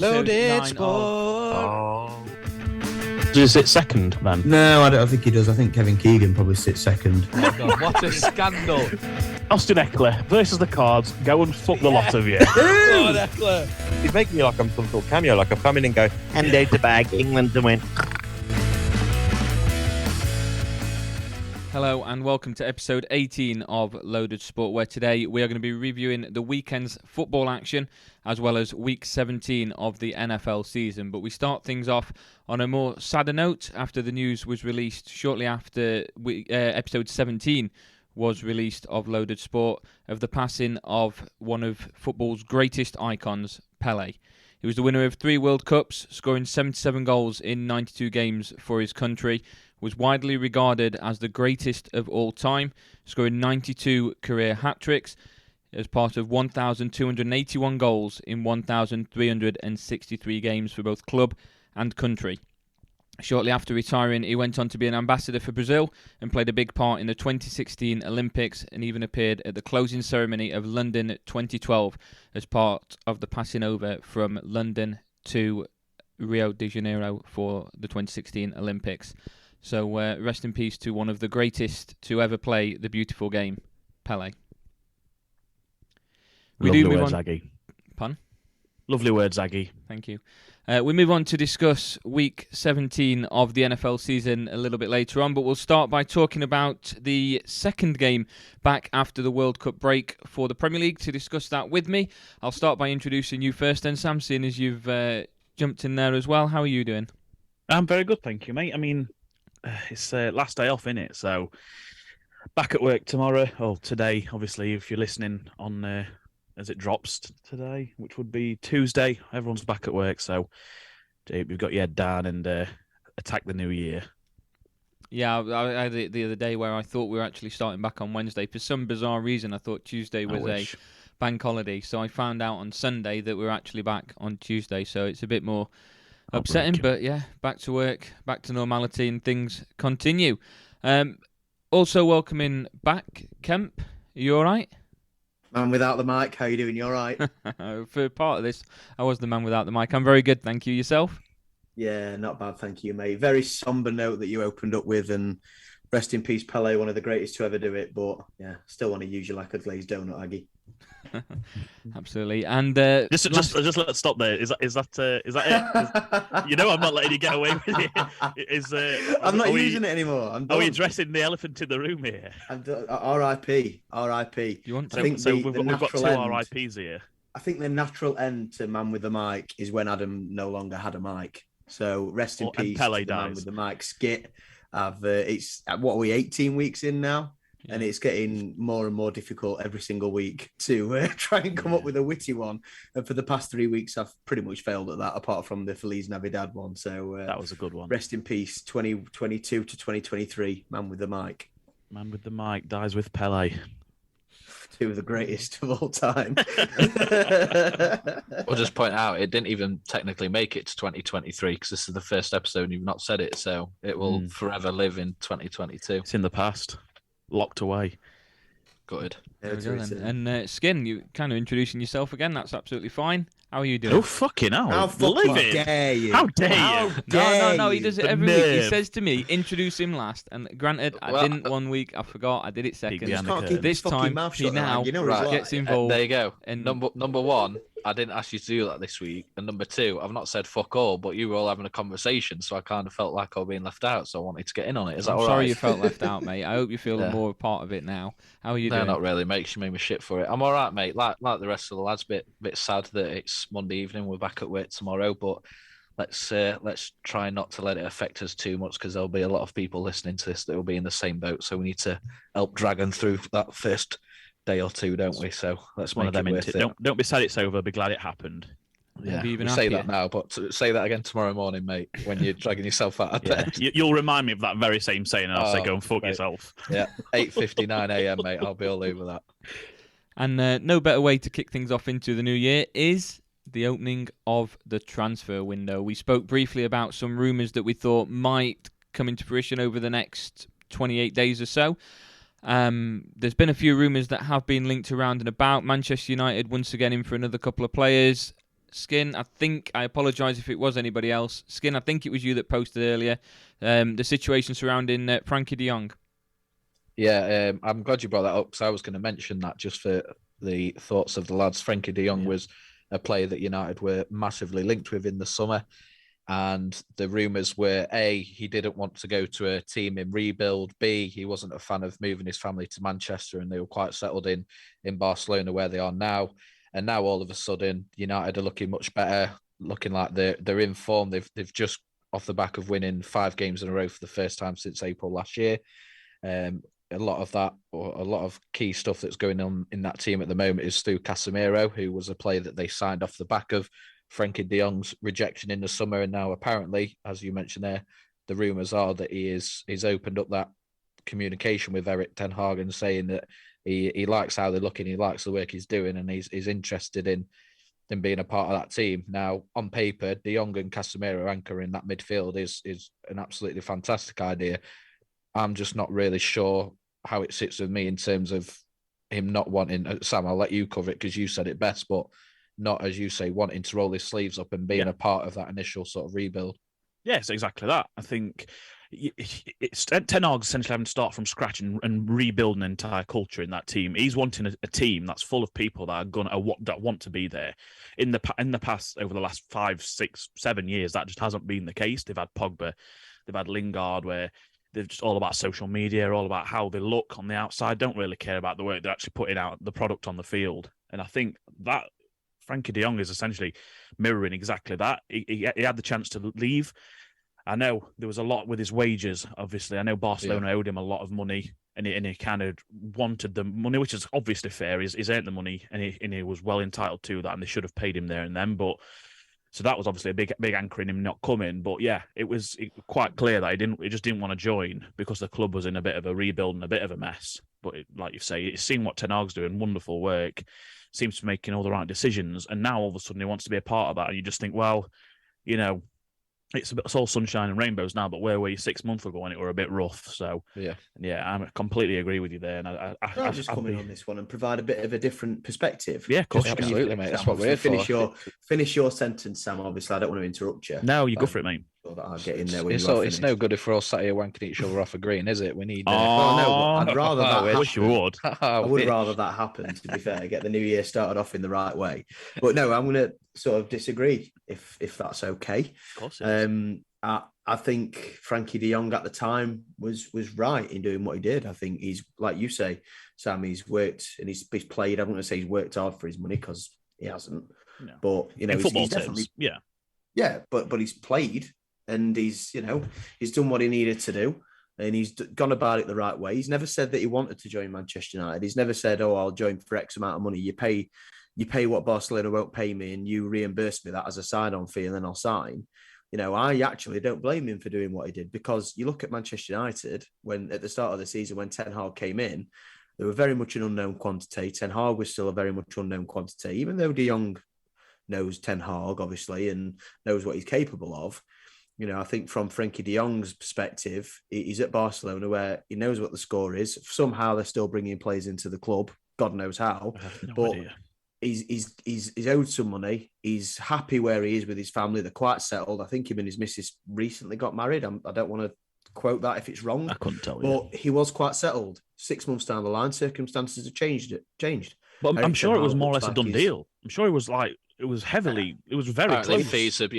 Loaded Sport. Sport. Does he sit second, man? No, I don't think he does. I think Kevin Keegan probably sits second. Oh my God, what a scandal. Austin Eckler versus the Cards. Go and fuck the lot of you. God, Eckler. He's making me like I'm some sort of cameo, like I've come in and go, hand out the bag, England to win. Hello and welcome to episode 18 of Loaded Sport, where today we are going to be reviewing the weekend's football action as well as week 17 of the NFL season. But we start things off on a more sadder note after the news was released shortly after episode 17 was released of Loaded Sport of the passing of one of football's greatest icons, Pelé. He was the winner of 3 World Cups, scoring 77 goals in 92 games for his country, was widely regarded as the greatest of all time, scoring 92 career hat-tricks as part of 1,281 goals in 1,363 games for both club and country. Shortly after retiring, he went on to be an ambassador for Brazil and played a big part in the 2016 Olympics and even appeared at the closing ceremony of London 2012 as part of the passing over from London to Rio de Janeiro for the 2016 Olympics. So rest in peace to one of the greatest to ever play the beautiful game, Pelé. Lovely words, Aggie. Pun? Lovely words, Aggie. Thank you. We move on to discuss week 17 of the NFL season a little bit later on, but we'll start by talking about the second game back after the World Cup break for the Premier League. To discuss that with me, I'll start by introducing you first then, Sam, seeing as you've jumped in there as well. How are you doing? I'm very good, thank you, mate. I mean, it's last day off, innit? So back at work tomorrow, or today, obviously, if you're listening on as it drops today, which would be Tuesday. Everyone's back at work, so we've got your head down and attack the new year. Yeah, I had it the other day where I thought we were actually starting back on Wednesday. For some bizarre reason, I thought Tuesday was a bank holiday, so I found out on Sunday that we're actually back on Tuesday, so it's a bit more upsetting, but yeah, back to work, back to normality, and things continue. Also welcoming back, Kemp. Are you all right? Man without the mic, how you doing? You all right? For part of this, I was the man without the mic. I'm very good, thank you. Yourself? Yeah, not bad, thank you, mate. Very somber note that you opened up with, and rest in peace, Pelé, one of the greatest to ever do it. But yeah, still want to use you like a glazed donut, Aggie. Absolutely, and just let's stop there. Is that it? You know, I'm not letting you get away with it. I'm not using it anymore. Are we addressing the elephant in the room here? R.I.P. R.I.P. You want to? I think we've got 2 R.I.Ps here. I think the natural end to Man with the Mic is when Adam no longer had a mic. So rest in peace, and Pelé to the dies. Man with the Mic skit. It's what are we 18 weeks in now? Yeah. And it's getting more and more difficult every single week to try and come up with a witty one. And for the past 3 weeks, I've pretty much failed at that, apart from the Feliz Navidad one. So that was a good one. Rest in peace, 2022 to 2023, Man with the Mic. Man with the Mic dies with Pelé. 2 of the greatest of all time. I'll just point out, it didn't even technically make it to 2023 because this is the first episode and you've not said it. So it will forever live in 2022. It's in the past. Locked away. Good. There we go then. And Skin, you kind of introducing yourself again. That's absolutely fine. How are you doing? Oh, fucking hell. How fucking dare you? How dare you? No, he does it every week. He says to me, introduce him last. And granted, I didn't one week. I forgot. I did it second. This time, he now gets involved. There you go. And number 1, I didn't ask you to do that this week. And number 2, I've not said fuck all, but you were all having a conversation, so I kind of felt like I was being left out, so I wanted to get in on it. Is that all right? I'm sorry you felt left out, mate. I hope you feel more a part of it now. How are you doing? No, not really, mate. She made me shit for it. I'm all right, mate. Like the rest of the lads, bit sad that it's Monday evening. We're back at work tomorrow, but let's try not to let it affect us too much because there'll be a lot of people listening to this that will be in the same boat. So we need to help drag them through that first day or 2, don't we? So let's one make of them. it worth it. Don't be sad it's over. Be glad it happened. Yeah, we say that now, but say that again tomorrow morning, mate, when you're dragging yourself out of bed. You'll remind me of that very same saying, and I'll say, go and fuck yourself. Yeah, 8:59 a.m, mate. I'll be all over that. And no better way to kick things off into the new year is the opening of the transfer window. We spoke briefly about some rumours that we thought might come into fruition over the next 28 days or so. There's been a few rumours that have been linked around and about. Manchester United once again in for another couple of players. Skin, I apologise if it was anybody else. Skin, I think it was you that posted earlier the situation surrounding Frankie de Jong. Yeah, I'm glad you brought that up because I was going to mention that just for the thoughts of the lads. Frankie de Jong was a player that United were massively linked with in the summer. And the rumours were, A, he didn't want to go to a team in rebuild. B, he wasn't a fan of moving his family to Manchester, and they were quite settled in Barcelona where they are now. And now all of a sudden, United are looking much better, looking like they're in form. They've just off the back of winning 5 games in a row for the first time since April last year. A lot of that, or a lot of key stuff that's going on in that team at the moment is through Casemiro, who was a player that they signed off the back of Frankie de Jong's rejection in the summer. And now apparently, as you mentioned there, the rumours are that he's opened up that communication with Erik ten Hag and saying that he likes how they're looking, he likes the work he's doing, and he's interested in being a part of that team. Now, on paper, de Jong and Casemiro anchoring that midfield is an absolutely fantastic idea. I'm just not really sure how it sits with me in terms of him not wanting, Sam, I'll let you cover it because you said it best, but not, as you say, wanting to roll his sleeves up and being a part of that initial sort of rebuild. Yes, exactly that. I think it's Ten Hag's essentially having to start from scratch and rebuild an entire culture in that team. He's wanting a team that's full of people that are that want to be there. In the past, over the last 5, 6, 7 years, that just hasn't been the case. They've had Pogba, they've had Lingard, where they're just all about social media, all about how they look on the outside, don't really care about the work they're actually putting out, the product on the field. And I think that Frankie de Jong is essentially mirroring exactly that. He had the chance to leave. I know there was a lot with his wages, obviously. I know Barcelona owed him a lot of money, and he kind of wanted the money, which is obviously fair. He's earned the money, and he was well entitled to that, and they should have paid him there and then. But so that was obviously a big anchor in him not coming. But yeah, it was quite clear that he just didn't want to join because the club was in a bit of a rebuild and a bit of a mess. But like you say, it's seen what Ten Hag's doing, wonderful work, seems to be making all the right decisions, and now all of a sudden he wants to be a part of that. And you just think, well, it's all sunshine and rainbows now, but where were you 6 months ago when it were a bit rough? So yeah, I completely agree with you there. And I'll just come in on this one and provide a bit of a different perspective. Yeah, of course, absolutely, mate. That's what we're for. Finish your sentence, Sam. Obviously, I don't want to interrupt you. No, you go for it, mate. So that I'll get in there when it's no good if we're all sat here wanking each other off a green, is it? We need. I'd rather that. I wish you would. I would rather that happen. To be fair, get the new year started off in the right way. But no, I'm going to sort of disagree if that's okay. Of course. I think Frankie de Jong at the time was right in doing what he did. I think he's, like you say, Sam, he's worked and he's played. I'm not going to say he's worked hard for his money because he hasn't. No. But in football terms, yeah. But he's played and he's done what he needed to do, and he's gone about it the right way. He's never said that he wanted to join Manchester United. He's never said, "Oh, I'll join for X amount of money." You pay what Barcelona won't pay me, and you reimburse me that as a sign-on fee, and then I'll sign. I actually don't blame him for doing what he did, because you look at Manchester United when at the start of the season when Ten Hag came in, they were very much an unknown quantity. Ten Hag was still a very much unknown quantity, even though de Jong knows Ten Hag obviously and knows what he's capable of. I think from Frankie de Jong's perspective, he's at Barcelona where he knows what the score is. Somehow they're still bringing players into the club, God knows how. Idea. He's owed some money. He's happy where he is with his family. They're quite settled. I think him and his missus recently got married. I don't want to quote that if it's wrong. I couldn't tell you. But he was quite settled. 6 months down the line, circumstances have changed. But I'm sure it was more or less a done deal. I'm sure it was very close. Fees have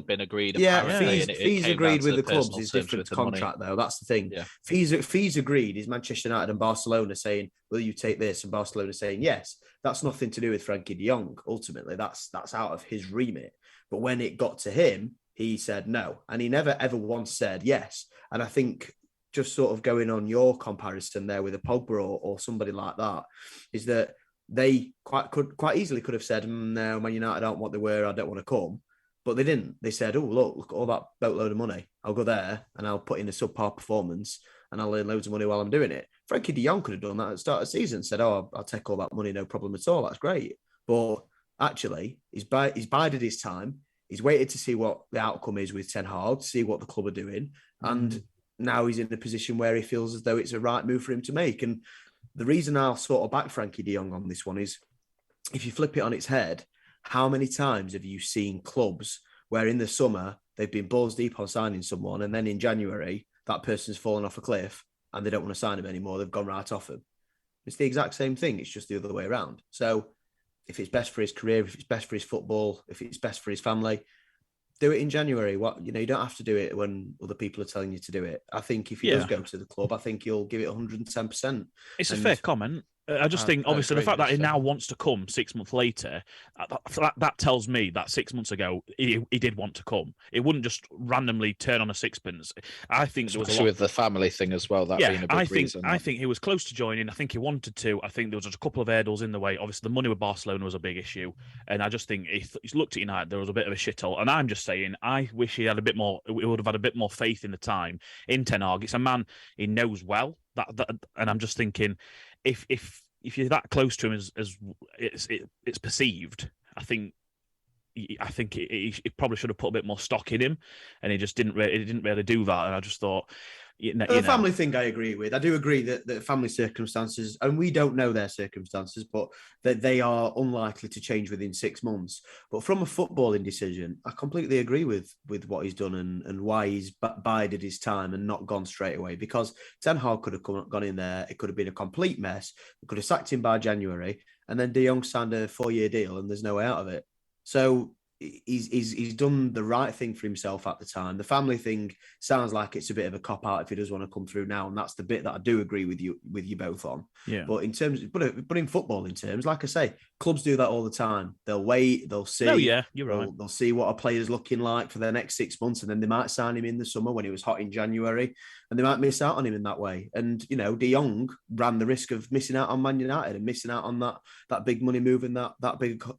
been agreed. Fees agreed with the clubs is different to contract, though. That's the thing. Yeah. Fees agreed is Manchester United and Barcelona saying, "Will you take this?" and Barcelona saying yes. That's nothing to do with Frankie de Jong. Ultimately, that's out of his remit. But when it got to him, he said no, and he never ever once said yes. And I think just sort of going on your comparison there with a Pogba or somebody like that is that they quite easily could have said, "No, Man United aren't what they were. I don't want to come," but they didn't. They said, "Oh, look, all that boatload of money. I'll go there and I'll put in a subpar performance and I'll earn loads of money while I'm doing it." Frankie de Jong could have done that at the start of the season. Said, "Oh, I'll take all that money, no problem at all. That's great." But actually, he's bided his time. He's waited to see what the outcome is with Ten Hag, to see what the club are doing, and now he's in a position where he feels as though it's a right move for him to make. And the reason I'll sort of back Frankie de Jong on this one is, if you flip it on its head, how many times have you seen clubs where in the summer they've been balls deep on signing someone, and then in January that person's fallen off a cliff and they don't want to sign him anymore? They've gone right off him. It's the exact same thing. It's just the other way around. So if it's best for his career, if it's best for his football, if it's best for his family, do it in January. You don't have to do it when other people are telling you to do it. I think if he does go to the club, I think he'll give it 110%. It's a fair comment. I just think, obviously, the fact that he now wants to come 6 months later, that tells me that 6 months ago he did want to come. It wouldn't just randomly turn on a sixpence. I think there was especially with the family thing as well. That being a big reason. I think he was close to joining. I think he wanted to. I think there was just a couple of hurdles in the way. Obviously, the money with Barcelona was a big issue, and I just think he's looked at United. There was a bit of a shithole, and I'm just saying, I wish he had a bit more. We would have had a bit more faith in the time in Ten Hag. It's a man he knows well. And I'm just thinking, if you're that close to him as it's perceived, I think he probably should have put a bit more stock in him, and he just didn't really do that. And I just thought, the family thing I agree with. I do agree that the family circumstances, and we don't know their circumstances, but that they are unlikely to change within 6 months. But from a footballing decision, I completely agree with what he's done and why he's bided his time and not gone straight away. Because Ten Hag could have gone in there, it could have been a complete mess. We could have sacked him by January, and then De Jong signed a 4-year deal, and there's no way out of it. So he's done the right thing for himself at the time. The family thing sounds like it's a bit of a cop out if he does want to come through now, and that's the bit that I do agree with you both on. Yeah. But in footballing terms, like I say, clubs do that all the time. They'll wait, they'll see. Oh yeah, you're right. They'll see what a player's looking like for the next 6 months, and then they might sign him in the summer when it was hot in January, and they might miss out on him in that way. And De Jong ran the risk of missing out on Man United and missing out on that big money move and that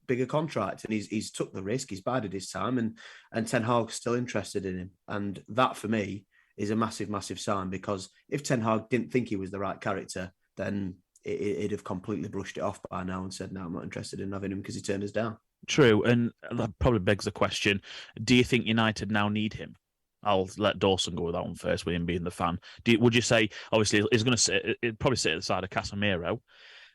bigger contract, and he's took the risk. He's bided his time, and Ten Hag's still interested in him, and that for me is a massive, massive sign. Because if Ten Hag didn't think he was the right character, then he'd have completely brushed it off by now and said, "No, I'm not interested in having him," because he turned us down. True, and that probably begs the question: do you think United now need him? I'll let Dawson go with that one first, with him being the fan. Would you say, obviously, he's going to he'd probably sit at the side of Casemiro,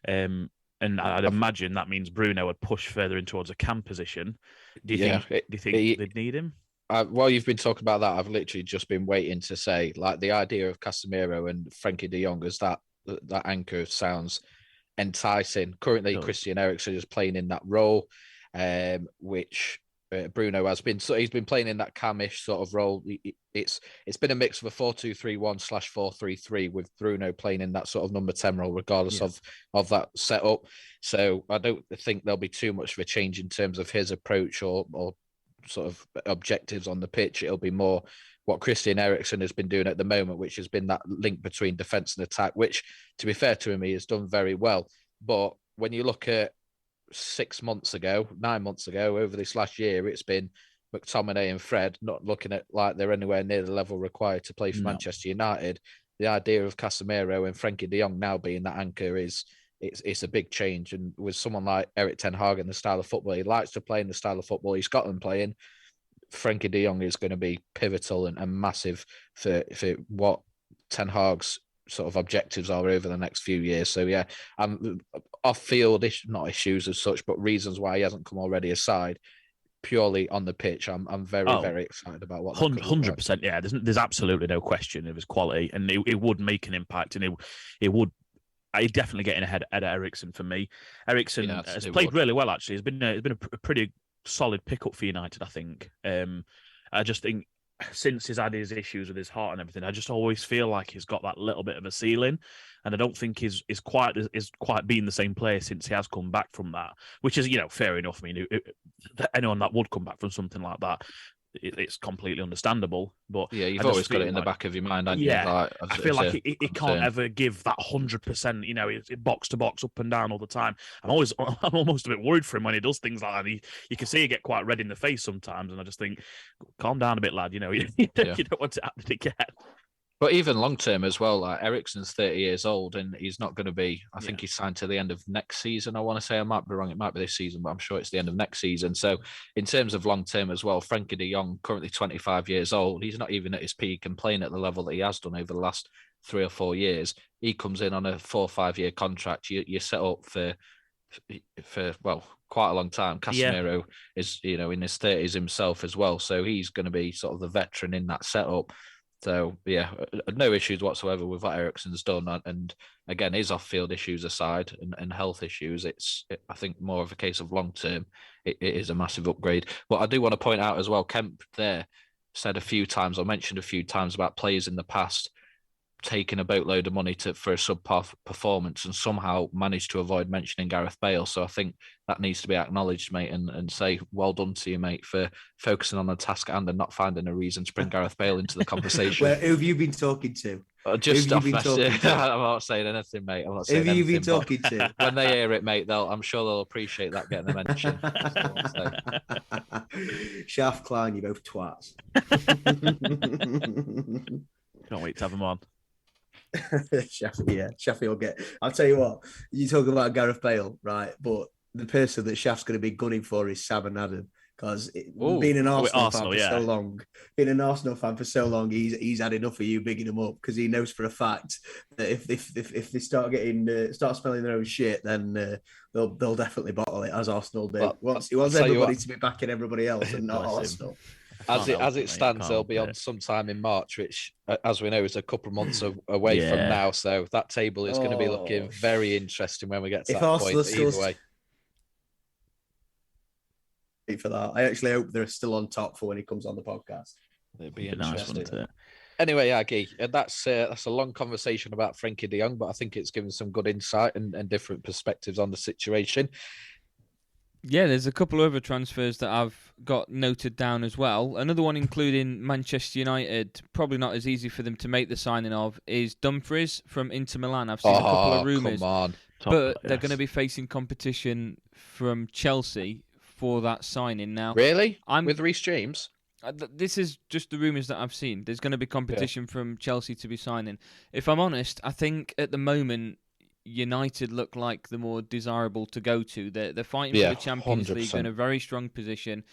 and I'd imagine that means Bruno would push further in towards a cam position. Do you think they'd need him? While you've been talking about that, I've literally just been waiting to say, like, the idea of Casemiro and Frankie de Jong as that anchor sounds enticing. Currently, Christian Eriksen is playing in that role, which Bruno has been. So he's been playing in that camish sort of role. It's been a mix of a 4-2-3-1/4-3-3 with Bruno playing in that sort of number 10 role, regardless of that setup. So I don't think there'll be too much of a change in terms of his approach or sort of objectives on the pitch. It'll be more what Christian Eriksen has been doing at the moment, which has been that link between defence and attack, which, to be fair to him, he has done very well. But when you look at 9 months ago, over this last year, it's been McTominay and Fred not looking at like they're anywhere near the level required to play for Manchester United. The idea of Casemiro and Frankie de Jong now being that anchor it's a big change. And with someone like Erik ten Hag and the style of football he likes to play, in the style of football he's got them playing, Frankie de Jong is going to be pivotal and massive for what Ten Hag's sort of objectives are over the next few years. So yeah, off-field, not issues as such, but reasons why he hasn't come already aside, purely on the pitch, I'm very excited about what 100%. Yeah, there's absolutely no question of his quality, and it would make an impact, and it would. He's definitely getting ahead of Eriksen for me. Eriksen has played really well, actually. It's been a pretty solid pickup for United, I think. I just think since he's had his issues with his heart and everything, I just always feel like he's got that little bit of a ceiling, and I don't think he's quite been the same player since he has come back from that, which is fair enough. I mean, anyone that would come back from something like that, it's completely understandable. But yeah, you've always got it in the back of your mind, haven't you? Yeah, I feel like he can't ever give that 100%. It's box to box, up and down all the time. I'm almost a bit worried for him when he does things like that. You can see he get quite red in the face sometimes, and I just think, calm down a bit, lad. You don't want it happening again. But even long term as well, like Eriksen's 30 years old and he's not going to be, I think he's signed to the end of next season. I want to say, I might be wrong. It might be this season, but I'm sure it's the end of next season. So in terms of long term as well, Frankie de Jong, currently 25 years old, he's not even at his peak and playing at the level that he has done over the last 3 or 4 years. He comes in on a 4 or 5 year contract. You're set up for for quite a long time. Casemiro is in his 30s himself as well, so he's going to be sort of the veteran in that setup. So yeah, no issues whatsoever with what Eriksen's done, and again, his off-field issues aside and health issues, I think more of a case of long term. It is a massive upgrade. But I do want to point out as well, Kemp there said a few times, or mentioned a few times about players in the past taking a boatload of money for a subpar performance and somehow managed to avoid mentioning Gareth Bale. So I think that needs to be acknowledged, mate, and say well done to you, mate, for focusing on the task and not finding a reason to bring Gareth Bale into the conversation. Who have you been talking to? Just off message. I'm not saying anything, mate. I'm not saying anything. Who have you been talking to? When they hear it, mate, I'm sure they'll appreciate that getting a mention. Shaft Klein, you both twats. Can't wait to have them on. Shafi will get. I'll tell you what, you talk about Gareth Bale, right? But the person that Shaft's going to be gunning for is Sam Adam, because being an Arsenal fan for so long, he's had enough of you bigging him up, because he knows for a fact that if they start smelling their own shit, then they'll definitely bottle it, as Arsenal did. He wants everybody to be backing everybody else and not Arsenal. As it stands, they'll be on sometime in March, which, as we know, is a couple of months away from now. So that table is going to be looking very interesting when we get to that point. Either way, for that, I actually hope they're still on top for when he comes on the podcast. It'd be interesting. Nice, anyway, Aggie, that's a long conversation about Frankie de Jong, but I think it's given some good insight and different perspectives on the situation. Yeah, there's a couple of other transfers that I've got noted down as well. Another one including Manchester United, probably not as easy for them to make the signing of, is Dumfries from Inter Milan. I've seen a couple of rumours, but they're going to be facing competition from Chelsea for that signing now. Really? With Reece James? This is just the rumours that I've seen. There's going to be competition from Chelsea to be signing. If I'm honest, I think at the moment United look like the more desirable to go to. They're fighting for the Champions 100%. League in a very strong position.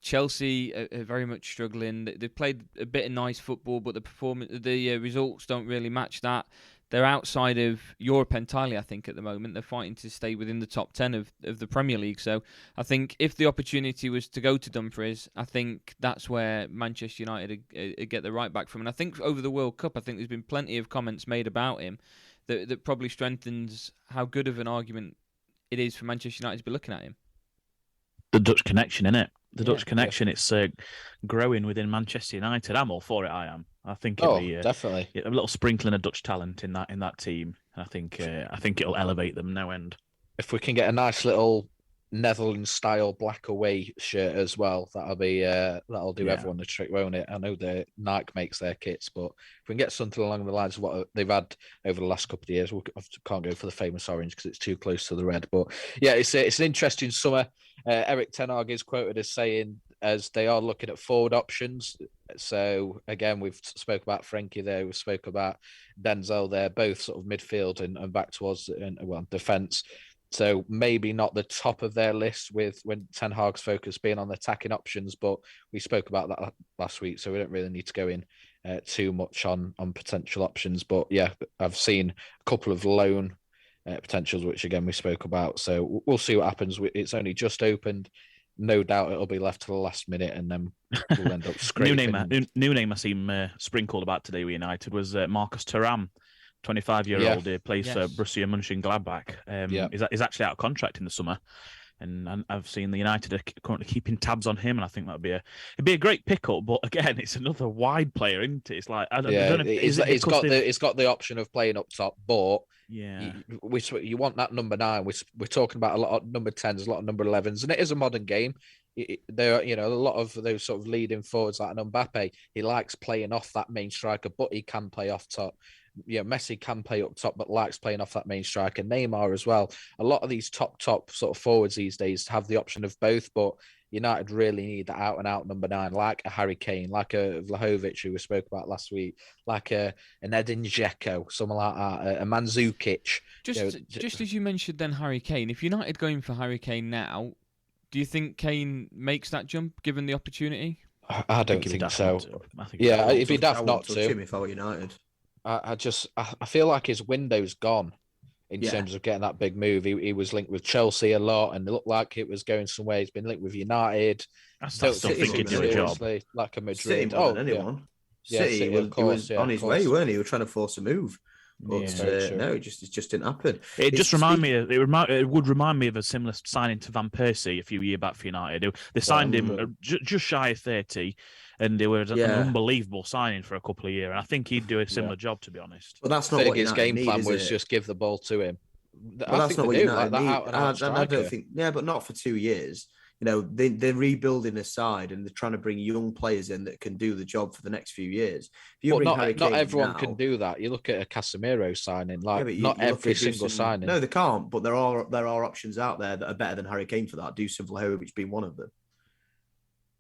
Chelsea are very much struggling. They've played a bit of nice football, but the results don't really match that. They're outside of Europe entirely, I think, at the moment. They're fighting to stay within the top 10 of the Premier League. So I think if the opportunity was to go to Dumfries, I think that's where Manchester United get the right back from. And I think over the World Cup, I think there's been plenty of comments made about him that probably strengthens how good of an argument it is for Manchester United to be looking at him. The Dutch connection, innit? The Dutch connection, it's growing within Manchester United. I'm all for it, I am. I think it'll be definitely a little sprinkling of Dutch talent in that team. I think it'll elevate them no end. If we can get a nice little Netherlands style black away shirt as well, that'll do everyone the trick, won't it? I know the Nike makes their kits, but if we can get something along the lines of what they've had over the last couple of years, we can't go for the famous orange because it's too close to the red. But yeah, it's an interesting summer. Eric Ten Hag is quoted as saying, as they are looking at forward options. So again, we've spoke about Frankie there, we spoke about Denzel there, both sort of midfield and back towards defence. So maybe not the top of their list with when Ten Hag's focus being on the attacking options, but we spoke about that last week, so we don't really need to go in too much on potential options. But yeah, I've seen a couple of loan potentials, which again we spoke about. So we'll see what happens. It's only just opened. No doubt it'll be left to the last minute, and then we'll end up scraping. New name I seen sprinkled about today with United was Marcus Thuram. 25-year-old, he plays for Borussia Mönchengladbach. He's actually out of contract in the summer, and I've seen the United are currently keeping tabs on him, and I think it'd be a great pickup. But again, it's another wide player, isn't it? It's like I don't know. It's got the option of playing up top, but you want that number 9. We're talking about a lot of number 10s, a lot of number 11s, and it is a modern game. There are, a lot of those sort of leading forwards like an Mbappe. He likes playing off that main striker, but he can play off top. Messi can play up top, but likes playing off that main striker. Neymar as well. A lot of these top sort of forwards these days have the option of both, but United really need that out-and-out number 9, like a Harry Kane, like a Vlahovic, who we spoke about last week, like an Edin Dzeko, someone like that, a Mandzukic. Just as you mentioned then Harry Kane, if United going for Harry Kane now, do you think Kane makes that jump given the opportunity? I don't think so. If he'd have not to. If I were United. I feel like his window's gone. in terms of getting that big move. He was linked with Chelsea a lot, and it looked like it was going somewhere. He's been linked with United. I still think he'd do a job. Like a Madrid. City more than anyone. City was on his way, weren't he? He was trying to force a move. But no, it just didn't happen. It would remind me of a similar signing to Van Persie a few years back for United. They signed him just shy of 30, and it was an unbelievable signing for a couple of years. And I think he'd do a similar job, to be honest. But that's not what his game plan was. It? Just give the ball to him. Well, that's not what United need. I don't think. Yeah, but not for 2 years. They're rebuilding a side and they're trying to bring young players in that can do the job for the next few years. Not everyone can do that. You look at a Casemiro signing, not every single signing. No, they can't. But there are options out there that are better than Harry Kane for that. Dusan Vlahovic being one of them.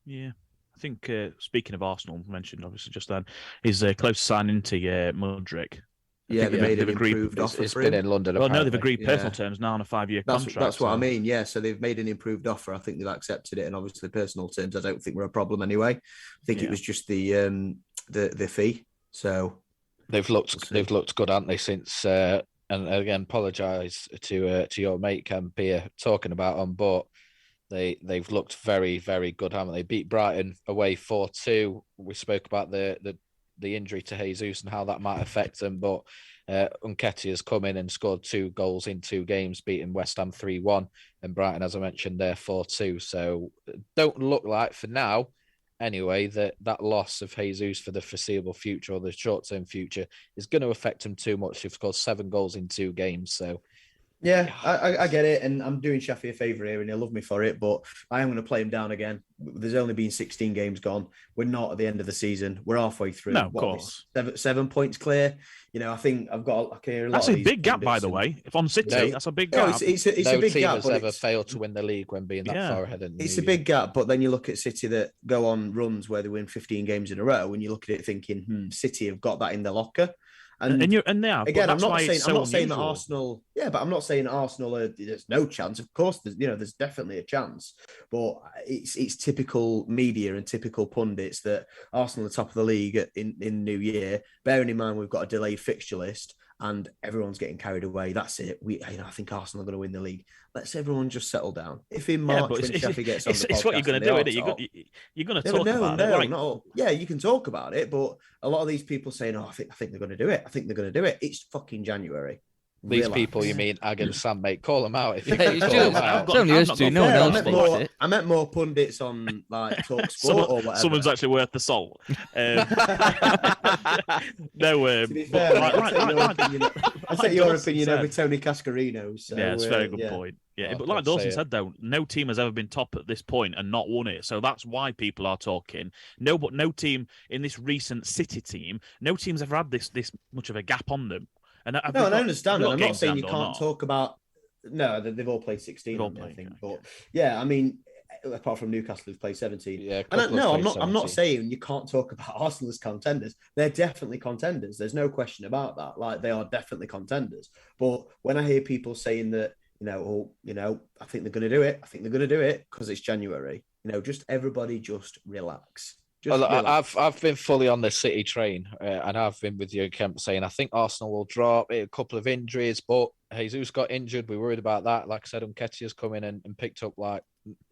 Yeah. I think, speaking of Arsenal, mentioned obviously just then, is close signing to Mudryk. Yeah, they made an improved offer. It's been in London. Well, no, they've agreed personal terms now on a 5-year contract. That's what I mean. Yeah, so they've made an improved offer. I think they've accepted it, and obviously personal terms, I don't think were a problem anyway. I think it was just the fee. So they've looked good, haven't they? Since and again, apologise to your mate Campia talking about them, but they've looked very, very good, haven't they? Beat Brighton away 4-2. We spoke about the injury to Jesus and how that might affect them, but Nketiah has come in and scored 2 goals in 2 games, beating West Ham 3-1 and Brighton, as I mentioned, there 4-2. So don't look like for now, anyway, that loss of Jesus for the foreseeable future or the short-term future is going to affect him too much. They've scored 7 goals in 2 games, so. Yeah, I get it, and I'm doing Shafi a favour here, and he'll love me for it, but I am going to play him down again. There's only been 16 games gone. We're not at the end of the season. We're halfway through. No, of course. 7 points clear. I think I've got a lot. That's a big gap, by the way. If on City, that's a big gap. No, it's a big gap. No team has ever failed to win the league when being that far ahead. It's a big gap, but then you look at City that go on runs where they win 15 games in a row, and you look at it thinking, City have got that in their locker. And they have. Again, I'm not saying that Arsenal. Yeah, but I'm not saying Arsenal. There's no chance. Of course, there's definitely a chance. But it's typical media and typical pundits that Arsenal are top of the league in New Year. Bearing in mind we've got a delayed fixture list and everyone's getting carried away. That's it. I think Arsenal are going to win the league. Let's everyone just settle down. If in March when Sheffield gets on the podcast, it's what you're going to do, isn't it? You're going to talk about it. Yeah, you can talk about it, but a lot of these people saying, "Oh, I think they're going to do it. I think they're going to do it." It's fucking January. These people, you mean Ag and Sam, mate? Call them out. If you it's only us two. No one else thinks it. I meant more pundits on like Talk Sport or whatever. Someone's actually worth the salt. No, to be fair, I take your opinion over Tony Cascarino's. So, yeah, it's a very good point. Yeah, but like Dawson said, though, no team has ever been top at this point and not won it. So that's why people are talking. No team in this recent City team, no team's ever had this much of a gap on them. And I understand. I'm not saying you can't talk about. No, they've all played 16, I think. But yeah, I mean, apart from Newcastle, who've played 17. Yeah, I'm not saying you can't talk about Arsenal as contenders. They're definitely contenders. There's no question about that. Like they are definitely contenders. But when I hear people saying that, I think they're going to do it. I think they're going to do it because it's January. Just everybody just relax. I've been fully on the City train, and I've been with you, Kemp, saying I think Arsenal will drop a couple of injuries, but Jesus got injured. We're worried about that. Like I said, Nketiah's come in and picked up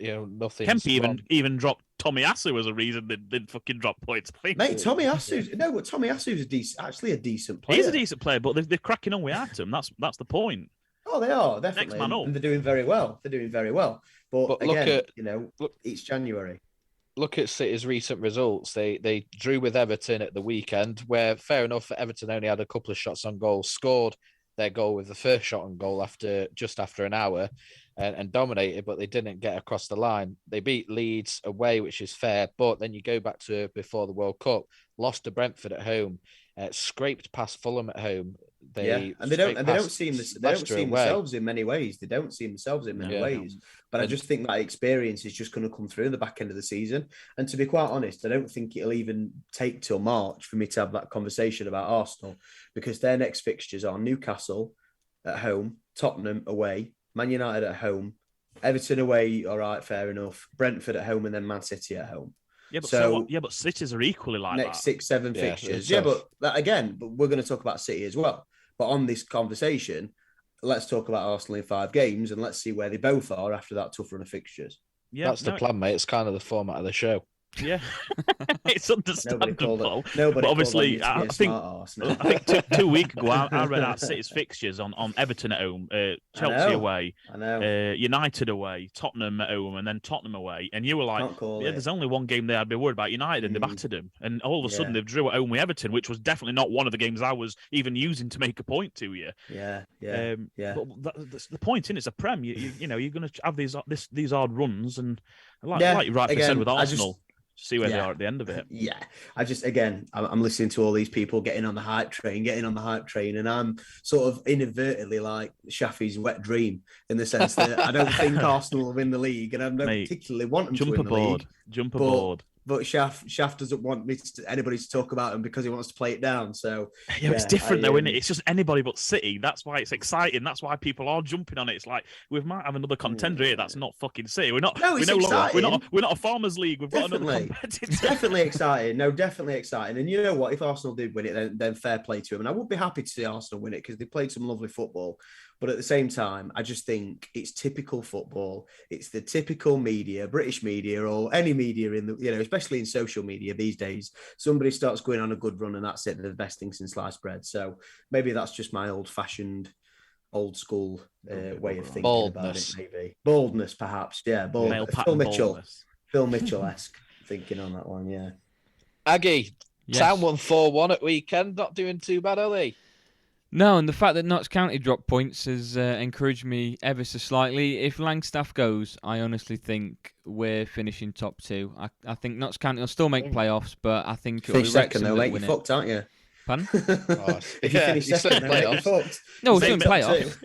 nothing. Kemp even dropped Tomiyasu as a reason they didn't fucking drop points. Mate, Tomiyasu's actually a decent player. He's a decent player, but they're cracking on without him. That's the point. Oh, they are definitely, Next man up. And they're doing very well. But again, it's January. Look at City's recent results. They drew with Everton at the weekend, where fair enough, Everton only had a couple of shots on goal, scored their goal with the first shot on goal just after an hour and dominated, but they didn't get across the line. They beat Leeds away, which is fair, but then you go back to before the World Cup, lost to Brentford at home, scraped past Fulham at home. They don't seem themselves in many ways. But I just think that experience is just going to come through in the back end of the season. And to be quite honest, I don't think it'll even take till March for me to have that conversation about Arsenal, because their next fixtures are Newcastle at home, Tottenham away, Man United at home, Everton away. All right, fair enough. Brentford at home, and then Man City at home. Yeah, but Cities are equally like next that. 6-7 fixtures. Yeah, but we're going to talk about City as well. But on this conversation, let's talk about Arsenal in 5 games and let's see where they both are after that tough run of fixtures. Yeah, That's the plan, mate. It's kind of the format of the show. Yeah, it's understandable. Nobody but obviously, I think 2 weeks ago, I read out City's fixtures on Everton at home, Chelsea away, United away, Tottenham at home, and then Tottenham away. And you were like, there's only one game there I'd be worried about, United, and they battered them. And all of a sudden, they've drew at home with Everton, which was definitely not one of the games I was even using to make a point to you. Yeah. But the point, it's a Prem. You know, you're going to have these odd runs, and like you rightly said with Arsenal. See where they are at the end of it. Yeah. I'm listening to all these people getting on the hype train, and I'm sort of inadvertently like Shafi's wet dream in the sense that I don't think Arsenal will win the league, and I don't particularly want them to win the league. Jump aboard. But Shaf doesn't want anybody to talk about him because he wants to play it down. So it's different though, isn't it? It's just anybody but City. That's why it's exciting. That's why people are jumping on it. It's like we might have another contender here that's not fucking City. We're not. No, it's exciting. We're not a farmers league. We've got another competitor. It's definitely exciting. No, definitely exciting. And you know what? If Arsenal did win it, then fair play to him. And I would be happy to see Arsenal win it because they played some lovely football. But at the same time, I just think it's typical football. It's the typical media, British media, or any media especially in social media these days. Somebody starts going on a good run, and that's it. They're the best thing since sliced bread. So maybe that's just my old-fashioned, old-school way of thinking about it. Maybe boldness, perhaps. Yeah, Phil Mitchell-esque thinking on that one. Yeah. Aggie, Town won 4-1 at weekend. Not doing too bad, are they? No, and the fact that Notts County dropped points has encouraged me ever so slightly. If Langstaff goes, I honestly think we're finishing top 2. I think Notts County will still make playoffs, but I think it'll be second though, mate. You're fucked, aren't you? Pardon? If you finish second, then you're fucked. No, we're still in playoffs.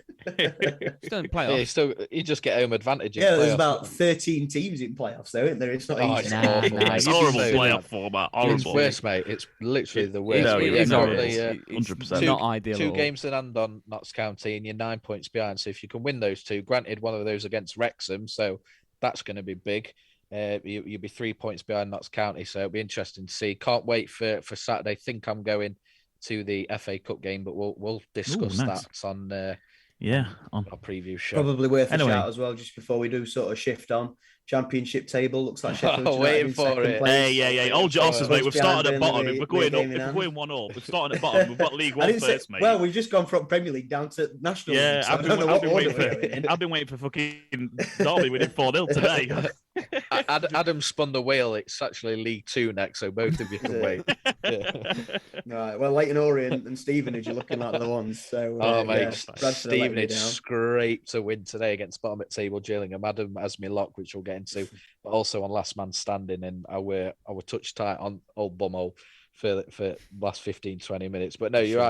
Still in playoffs. Yeah, you just get home advantage. Yeah, there's about 13 teams in playoffs, though, isn't there? It's not easy. It's horrible playoff format. It's worse, mate. It's literally the worst. It's 100%. Not ideal. 2 games in hand on Notts County, and you're 9 points behind. So if you can win those 2, granted, one of those against Wrexham, so that's going to be big. You'll be 3 points behind Notts County, so it'll be interesting to see. Can't wait for Saturday. Think I'm going to the FA Cup game, but we'll discuss that on our preview show. Probably worth a shout as well, just before we do sort of shift on. Championship table looks like Sheffield waiting for it. Hey, hold your horses, mate. We've started at bottom. If we're going 1-up, we've started at bottom. We've got League One first, mate. Well, we've just gone from Premier League down to National League. So I've been waiting for fucking Derby. We did 4-0 today. Adam spun the wheel. It's actually League 2 next, so both of you can wait. Right. Well, Leighton Orient and Stevenage are looking like the ones. So, mate, Stevenage scraped to win today against bottom at table Gillingham. Adam has me locked, which we'll get into, but also on last man standing, and I were touch tight on old Bumhole for last 15-20 minutes. But no, you're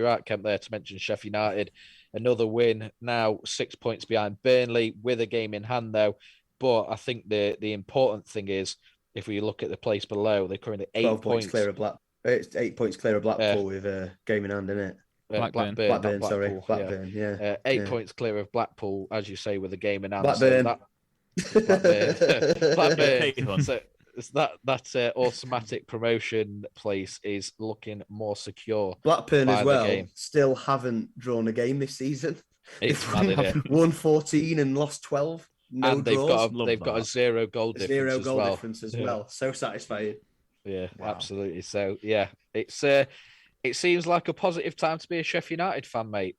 right, Kemp, there to mention Sheffield United, another win now, 6 points behind Burnley with a game in hand though. But I think the important thing is, if we look at the place below, they're currently 8 points clear of It's 8 points clear of Blackpool with a game in hand, isn't it? Blackburn, Blackburn, yeah. 8 points clear of Blackpool, as you say, with a game in hand. Blackburn. So that automatic promotion place is looking more secure. Blackburn as well still haven't drawn a game this season. It's won 14 and lost 12. And they've got a 0 goal difference as well. So satisfying. Yeah, wow. Absolutely. So yeah, it seems like a positive time to be a Sheffield United fan, mate.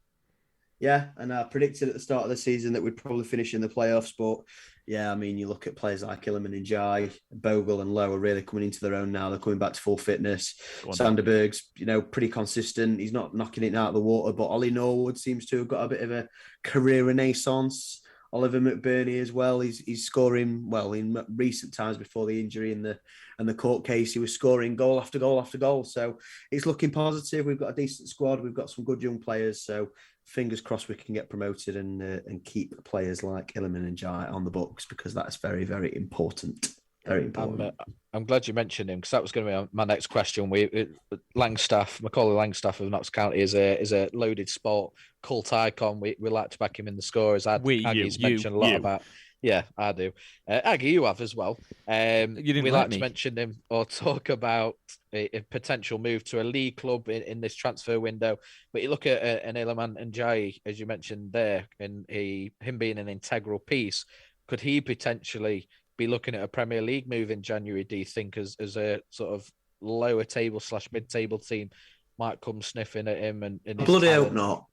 Yeah, and I predicted at the start of the season that we'd probably finish in the playoffs, but yeah, I mean, you look at players like Illiman and Jai, Bogle and Lowe are really coming into their own now. They're coming back to full fitness. Sanderberg's, pretty consistent. He's not knocking it out of the water, but Ollie Norwood seems to have got a bit of a career renaissance. Oliver McBurney as well. He's scoring well in recent times before the injury and the court case. He was scoring goal after goal after goal. So it's looking positive. We've got a decent squad. We've got some good young players. So fingers crossed we can get promoted and keep players like Illiman and Jai on the books, because that's very, very important. Very important. I'm glad you mentioned him, because that was going to be my next question. Macaulay Langstaff of Notts County is a loaded sport, cult icon. We like to back him in the score, as Aggie's mentioned a lot about Yeah, I do. Aggie, you have as well. didn't We let like to me. mention him or talk about a potential move to a league club in this transfer window. But you look at an Iliman Ndiaye, as you mentioned there, and him being an integral piece. Could he potentially be looking at a Premier League move in January, do you think, as a sort of lower table / mid-table team might come sniffing at him and I his bloody hope talent? not.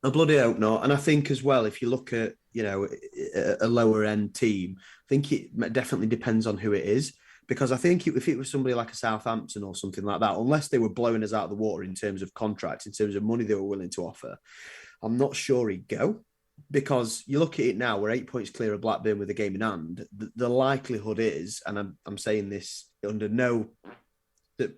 I bloody hope not. And I think as well, if you look at, a lower end team, I think it definitely depends on who it is. Because I think if it was somebody like a Southampton or something like that, unless they were blowing us out of the water in terms of contracts, in terms of money they were willing to offer, I'm not sure he'd go. Because you look at it now, we're 8 points clear of Blackburn with a game in hand. The likelihood is, and I'm saying this under no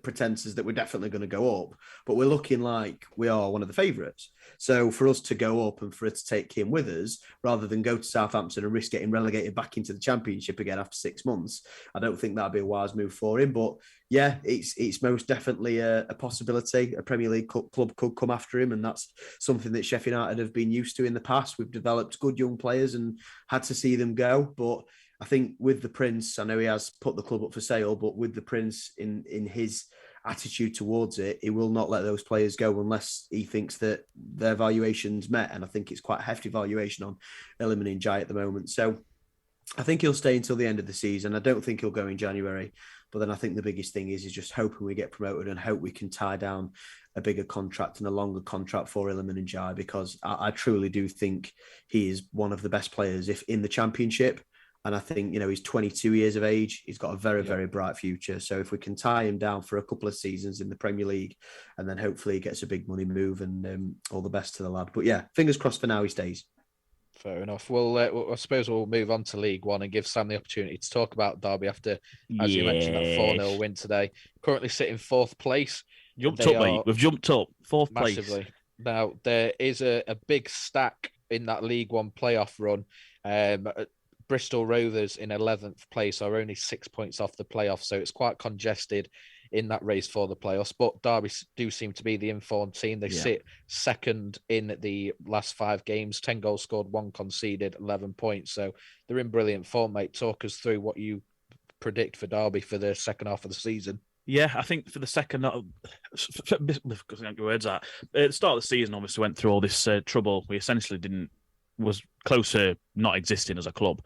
pretenses that we're definitely going to go up, but we're looking like we are one of the favourites. So for us to go up and for us to take him with us, rather than go to Southampton and risk getting relegated back into the Championship again after 6 months, I don't think that'd be a wise move for him. But yeah, it's most definitely a possibility. A Premier League club could come after him, and that's something that Sheffield United have been used to in the past. We've developed good young players and had to see them go, but I think with the Prince, I know he has put the club up for sale, but with the Prince in his attitude towards it, he will not let those players go unless he thinks that their valuation's met. And I think it's quite a hefty valuation on Iliman Ndiaye at the moment. So I think he'll stay until the end of the season. I don't think he'll go in January. But then I think the biggest thing is just hoping we get promoted and hope we can tie down a bigger contract and a longer contract for Iliman Ndiaye, because I truly do think he is one of the best players if in the Championship. And I think, he's 22 years of age. He's got a very, very bright future. So if we can tie him down for a couple of seasons in the Premier League, and then hopefully he gets a big money move, and all the best to the lad. But yeah, fingers crossed for now he stays. Fair enough. Well, I suppose we'll move on to League One and give Sam the opportunity to talk about Derby after, as you mentioned, that 4-0 win today. Currently sitting fourth place. Jumped up, mate. We've jumped up. Fourth massively. place. Now, there is a big stack in that League One playoff run. Bristol Rovers in 11th place are only 6 points off the playoff, so it's quite congested in that race for the playoffs. But Derby do seem to be the informed team. They sit second in the last 5 games, 10 goals scored, 1 conceded, 11 points. So they're in brilliant form, mate. Talk us through what you predict for Derby for the second half of the season. Yeah, I think for the second, because I words out at the start of the season, obviously went through all this trouble. We essentially was close to not existing as a club.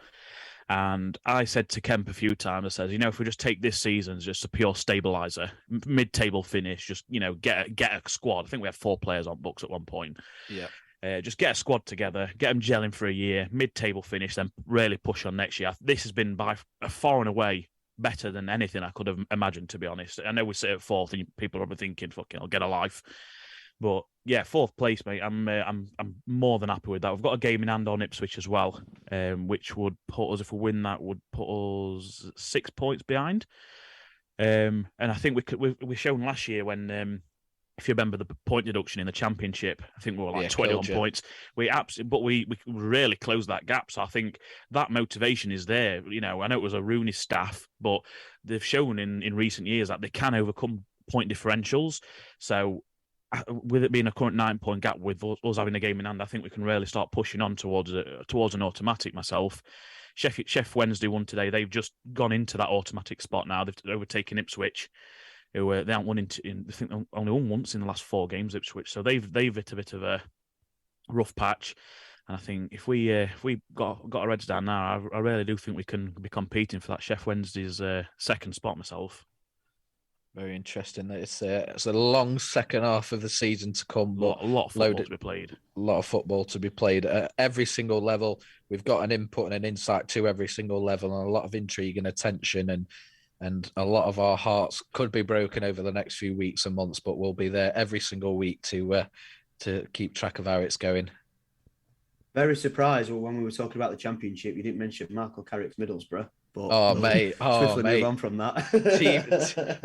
And I said to Kemp a few times, I said, if we just take this season as just a pure stabiliser, mid-table finish, just, get a squad. I think we had 4 players on books at one point. Yeah. Just get a squad together, get them gelling for a year, mid-table finish, then really push on next year. This has been by far and away better than anything I could have imagined, to be honest. I know we sit at 4th and people are probably thinking, fucking, I'll get a life. But yeah, 4th place, mate. I'm more than happy with that. We've got a game in hand on Ipswich as well, which would put us, if we win that, would put us 6 points behind. And I think we shown last year when, if you remember the point deduction in the Championship, I think we were like 21 points. But we really closed that gap. So I think that motivation is there. I know it was a Rooney staff, but they've shown in recent years that they can overcome point differentials. So with it being a current 9-point gap with us having a game in hand, I think we can really start pushing on towards an automatic myself. Chef Wednesday won today. They've just gone into that automatic spot now. They've overtaken Ipswich, who they haven't won I think they only won once in the last 4 games, Ipswich. So they've hit a bit of a rough patch. And I think if we got our heads down now, I really do think we can be competing for that Chef Wednesday's second spot myself. Very interesting. It's a long second half of the season to come. But a lot of football to be played. A lot of football to be played at every single level. We've got an input and an insight to every single level, and a lot of intrigue and attention, and a lot of our hearts could be broken over the next few weeks and months. But we'll be there every single week to keep track of how it's going. Very surprised when we were talking about the Championship, you didn't mention Michael Carrick's Middlesbrough. But mate. Move on from that.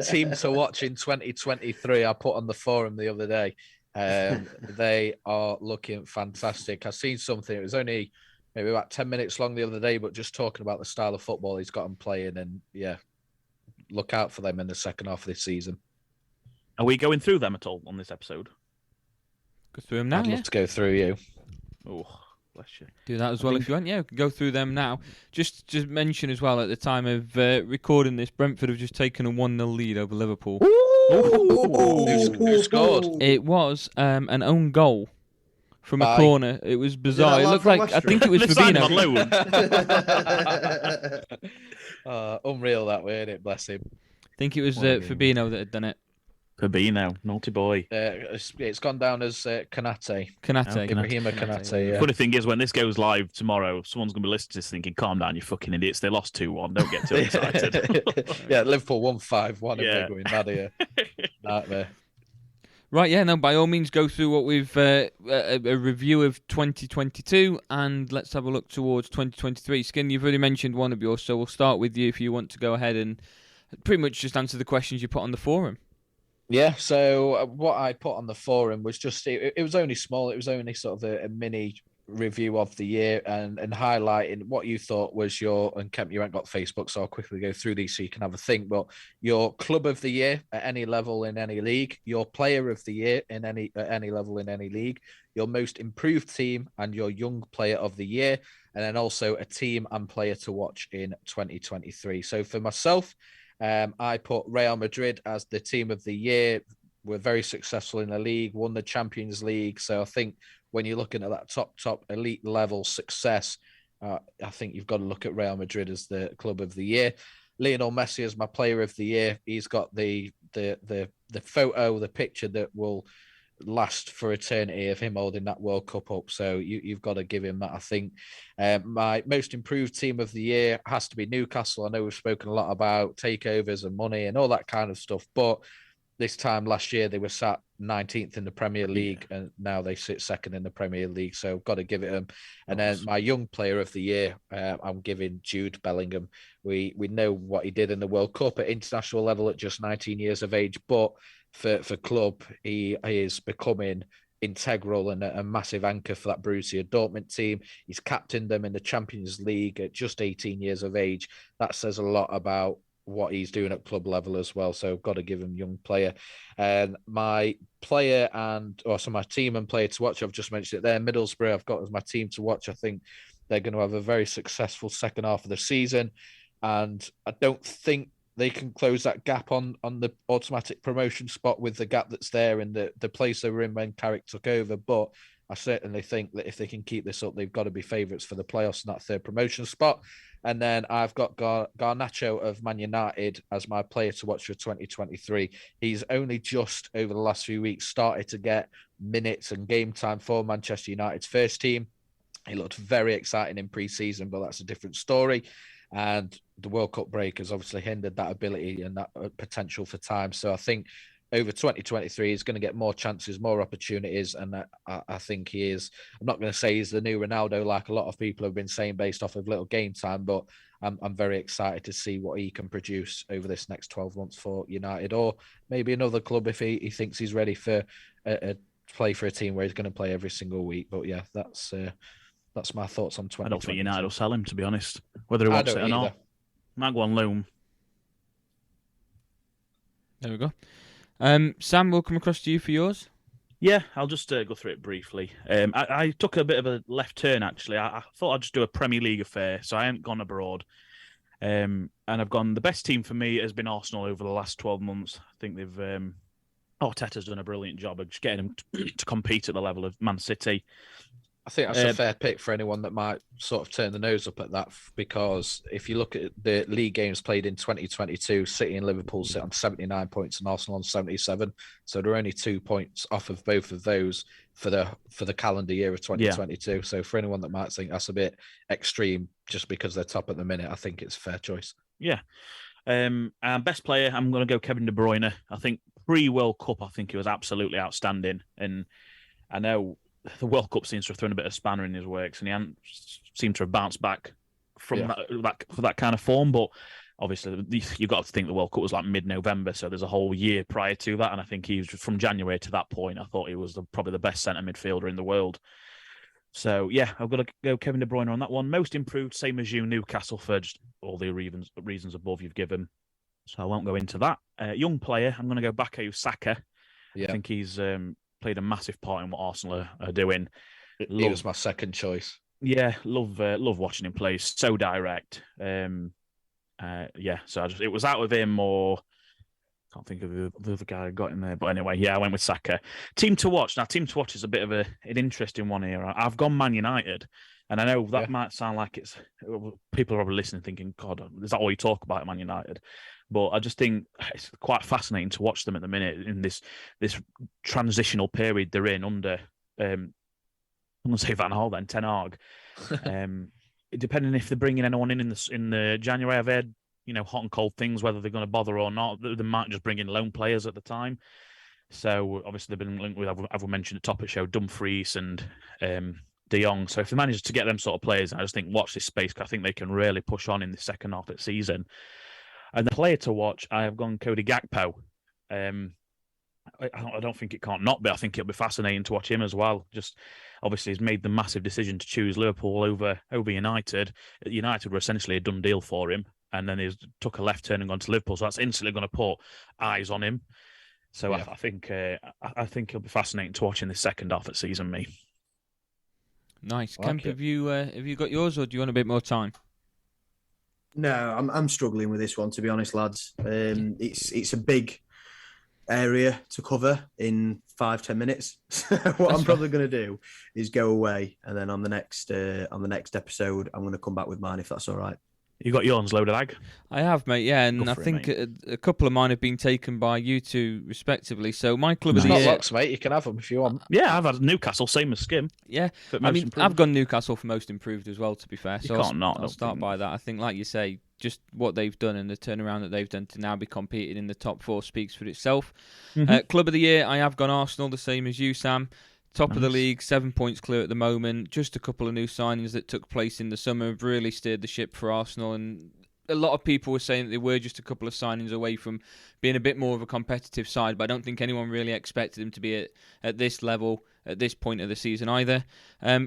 team to watch in 2023. I put on the forum the other day. They are looking fantastic. I've seen something. It was only maybe about 10 minutes long the other day, but just talking about the style of football he's got them playing, and yeah, look out for them in the second half of this season. Are we going through them at all on this episode? Go through them now. I'd love to go through you. Oh, Bless you. Do that as well if you want. Yeah, we can go through them now. Just mention as well, at the time of recording this, Brentford have just taken a 1-0 lead over Liverpool. Who scored? It was an own goal from a corner. It was bizarre. that It lad looked from like, I West think it was They signed him on Fabinho. loan. Unreal that way, isn't it? Bless him. I think it was What a game. Fabinho that had done it. Fabinho, naughty boy. It's gone down as Kanate. Kanate. Ibrahima Kanate, yeah. Funny thing is, when this goes live tomorrow, someone's going to be listening to this thinking, calm down, you fucking idiots. They lost 2-1. Don't get too excited. Yeah, Liverpool won 5-1 and Yeah. they're going mad here. Nightmare. Right, yeah, no, by all means, go through what we've a review of 2022, and let's have a look towards 2023. Skin, you've already mentioned one of yours, so we'll start with you if you want to go ahead and pretty much just answer the questions you put on the forum. Yeah, so what I put on the forum was just, it was only small. It was only sort of a mini review of the year and highlighting what you thought was and Kemp, you ain't got Facebook, so I'll quickly go through these so you can have a think. But your club of the year at any level in any league, your player of the year at any level in any league, your most improved team, and your young player of the year, and then also a team and player to watch in 2023. So for myself, I put Real Madrid as the team of the year. We're very successful in the league, won the Champions League. So I think when you're looking at that top elite level success, I think you've got to look at Real Madrid as the club of the year. Lionel Messi as my player of the year. He's got the photo, the picture that will last for eternity of him holding that World Cup up. So you've got to give him that, I think. My most improved team of the year has to be Newcastle. I know we've spoken a lot about takeovers and money and all that kind of stuff, but this time last year they were sat 19th in the Premier League, and now they sit second in the Premier League. So got to give it them. And then my young player of the year, I'm giving Jude Bellingham. We know what he did in the World Cup at international level at just 19 years of age, but for club, he is becoming integral and a massive anchor for that Borussia Dortmund team. He's captained them in the Champions League at just 18 years of age. That says a lot about what he's doing at club level as well. So got to give him young player. And my player my team and player to watch, I've just mentioned it there, Middlesbrough, I've got as my team to watch. I think they're going to have a very successful second half of the season. And I don't think they can close that gap on the automatic promotion spot with the gap that's there in the place they were in when Carrick took over. But I certainly think that if they can keep this up, they've got to be favourites for the playoffs in that third promotion spot. And then I've got Garnacho of Man United as my player to watch for 2023. He's only just over the last few weeks started to get minutes and game time for Manchester United's first team. He looked very exciting in pre-season, but that's a different story. And the World Cup break has obviously hindered that ability and that potential for time. So I think over 2023, he's going to get more chances, more opportunities. And I think he is, I'm not going to say he's the new Ronaldo, like a lot of people have been saying based off of little game time, but I'm very excited to see what he can produce over this next 12 months for United, or maybe another club if he thinks he's ready for a play for a team where he's going to play every single week. But yeah, that's my thoughts on 2020. I don't think United will sell him, to be honest, whether he wants it or not. Might go on loan. There we go. Sam, we'll come across to you for yours. Yeah, I'll just go through it briefly. I took a bit of a left turn, actually. I thought I'd just do a Premier League affair, so I haven't gone abroad. And I've gone, the best team for me has been Arsenal over the last 12 months. I think Arteta's done a brilliant job of just getting them to compete at the level of Man City. I think that's a fair pick for anyone that might sort of turn the nose up at that, because if you look at the league games played in 2022, City and Liverpool sit on 79 points and Arsenal on 77. So they're only 2 points off of both of those for the calendar year of 2022. Yeah. So for anyone that might think that's a bit extreme just because they're top at the minute, I think it's a fair choice. Yeah. Best player, I'm going to go Kevin De Bruyne. I think pre-World Cup, I think he was absolutely outstanding. And I know the World Cup seems to have thrown a bit of spanner in his works, and he hasn't seemed to have bounced back from that kind of form. But obviously, you've got to think the World Cup was like mid-November, so there's a whole year prior to that. And I think he was from January to that point. I thought he was probably the best centre midfielder in the world. So yeah, I've got to go Kevin De Bruyne on that one. Most improved, same as you, Newcastle, for just all the reasons above you've given. So I won't go into that. Young player, I'm going to go Bukayo Saka. Yeah. I think he's played a massive part in what Arsenal are doing. He was my second choice. Yeah, love watching him play. He's so direct. So it was out of him or can't think of the other guy I got in there. But anyway, yeah, I went with Saka. Team to watch. Now, team to watch is a bit of an interesting one here. I've gone Man United, and I know that might sound like people are probably listening thinking, God, is that all you talk about at Man United? But I just think it's quite fascinating to watch them at the minute in this transitional period they're in under, I'm going to say Van Gaal then, Ten Hag. Depending if they're bringing anyone in the January, I've heard hot and cold things, whether they're going to bother or not. They might just bring in loan players at the time. So obviously they've been linked with, as we mentioned at the top of the show, Dumfries and De Jong. So if they manage to get them sort of players, I just think watch this space, because I think they can really push on in the second half of the season. And the player to watch, I have gone Cody Gakpo. I don't think it can't not be. I think it'll be fascinating to watch him as well. Just obviously he's made the massive decision to choose Liverpool over United. United were essentially a done deal for him. And then he took a left turn and gone to Liverpool, so that's instantly going to put eyes on him. So I think it'll be fascinating to watch in the second half of the season. Me, nice. Kemp, have you got yours, or do you want a bit more time? No, I'm struggling with this one, to be honest, lads. It's a big area to cover in 5-10 minutes. What I'm probably going to do is go away, and then on the next episode, I'm going to come back with mine, if that's all right. You got yours loaded, Ag? I have, mate. Yeah, and I think a couple of mine have been taken by you two, respectively. So my club of the year, locks, mate. You can have them if you want. Yeah, I've had Newcastle, same as Skim. Yeah, I mean, I've gone Newcastle for most improved as well. To be fair, so I'll start by that. I think, like you say, just what they've done and the turnaround that they've done to now be competing in the top 4 speaks for itself. Mm-hmm. Club of the year, I have gone Arsenal, the same as you, Sam. Top of the league, 7 points clear at the moment. Just a couple of new signings that took place in the summer have really steered the ship for Arsenal, and a lot of people were saying that they were just a couple of signings away from being a bit more of a competitive side, but I don't think anyone really expected them to be at this level at this point of the season either.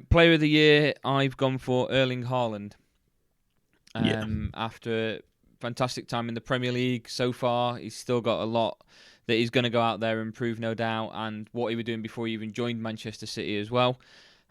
Player of the year, I've gone for Erling Haaland. After a fantastic time in the Premier League so far, he's still got a lot that he's going to go out there and improve, no doubt, and what he was doing before he even joined Manchester City as well.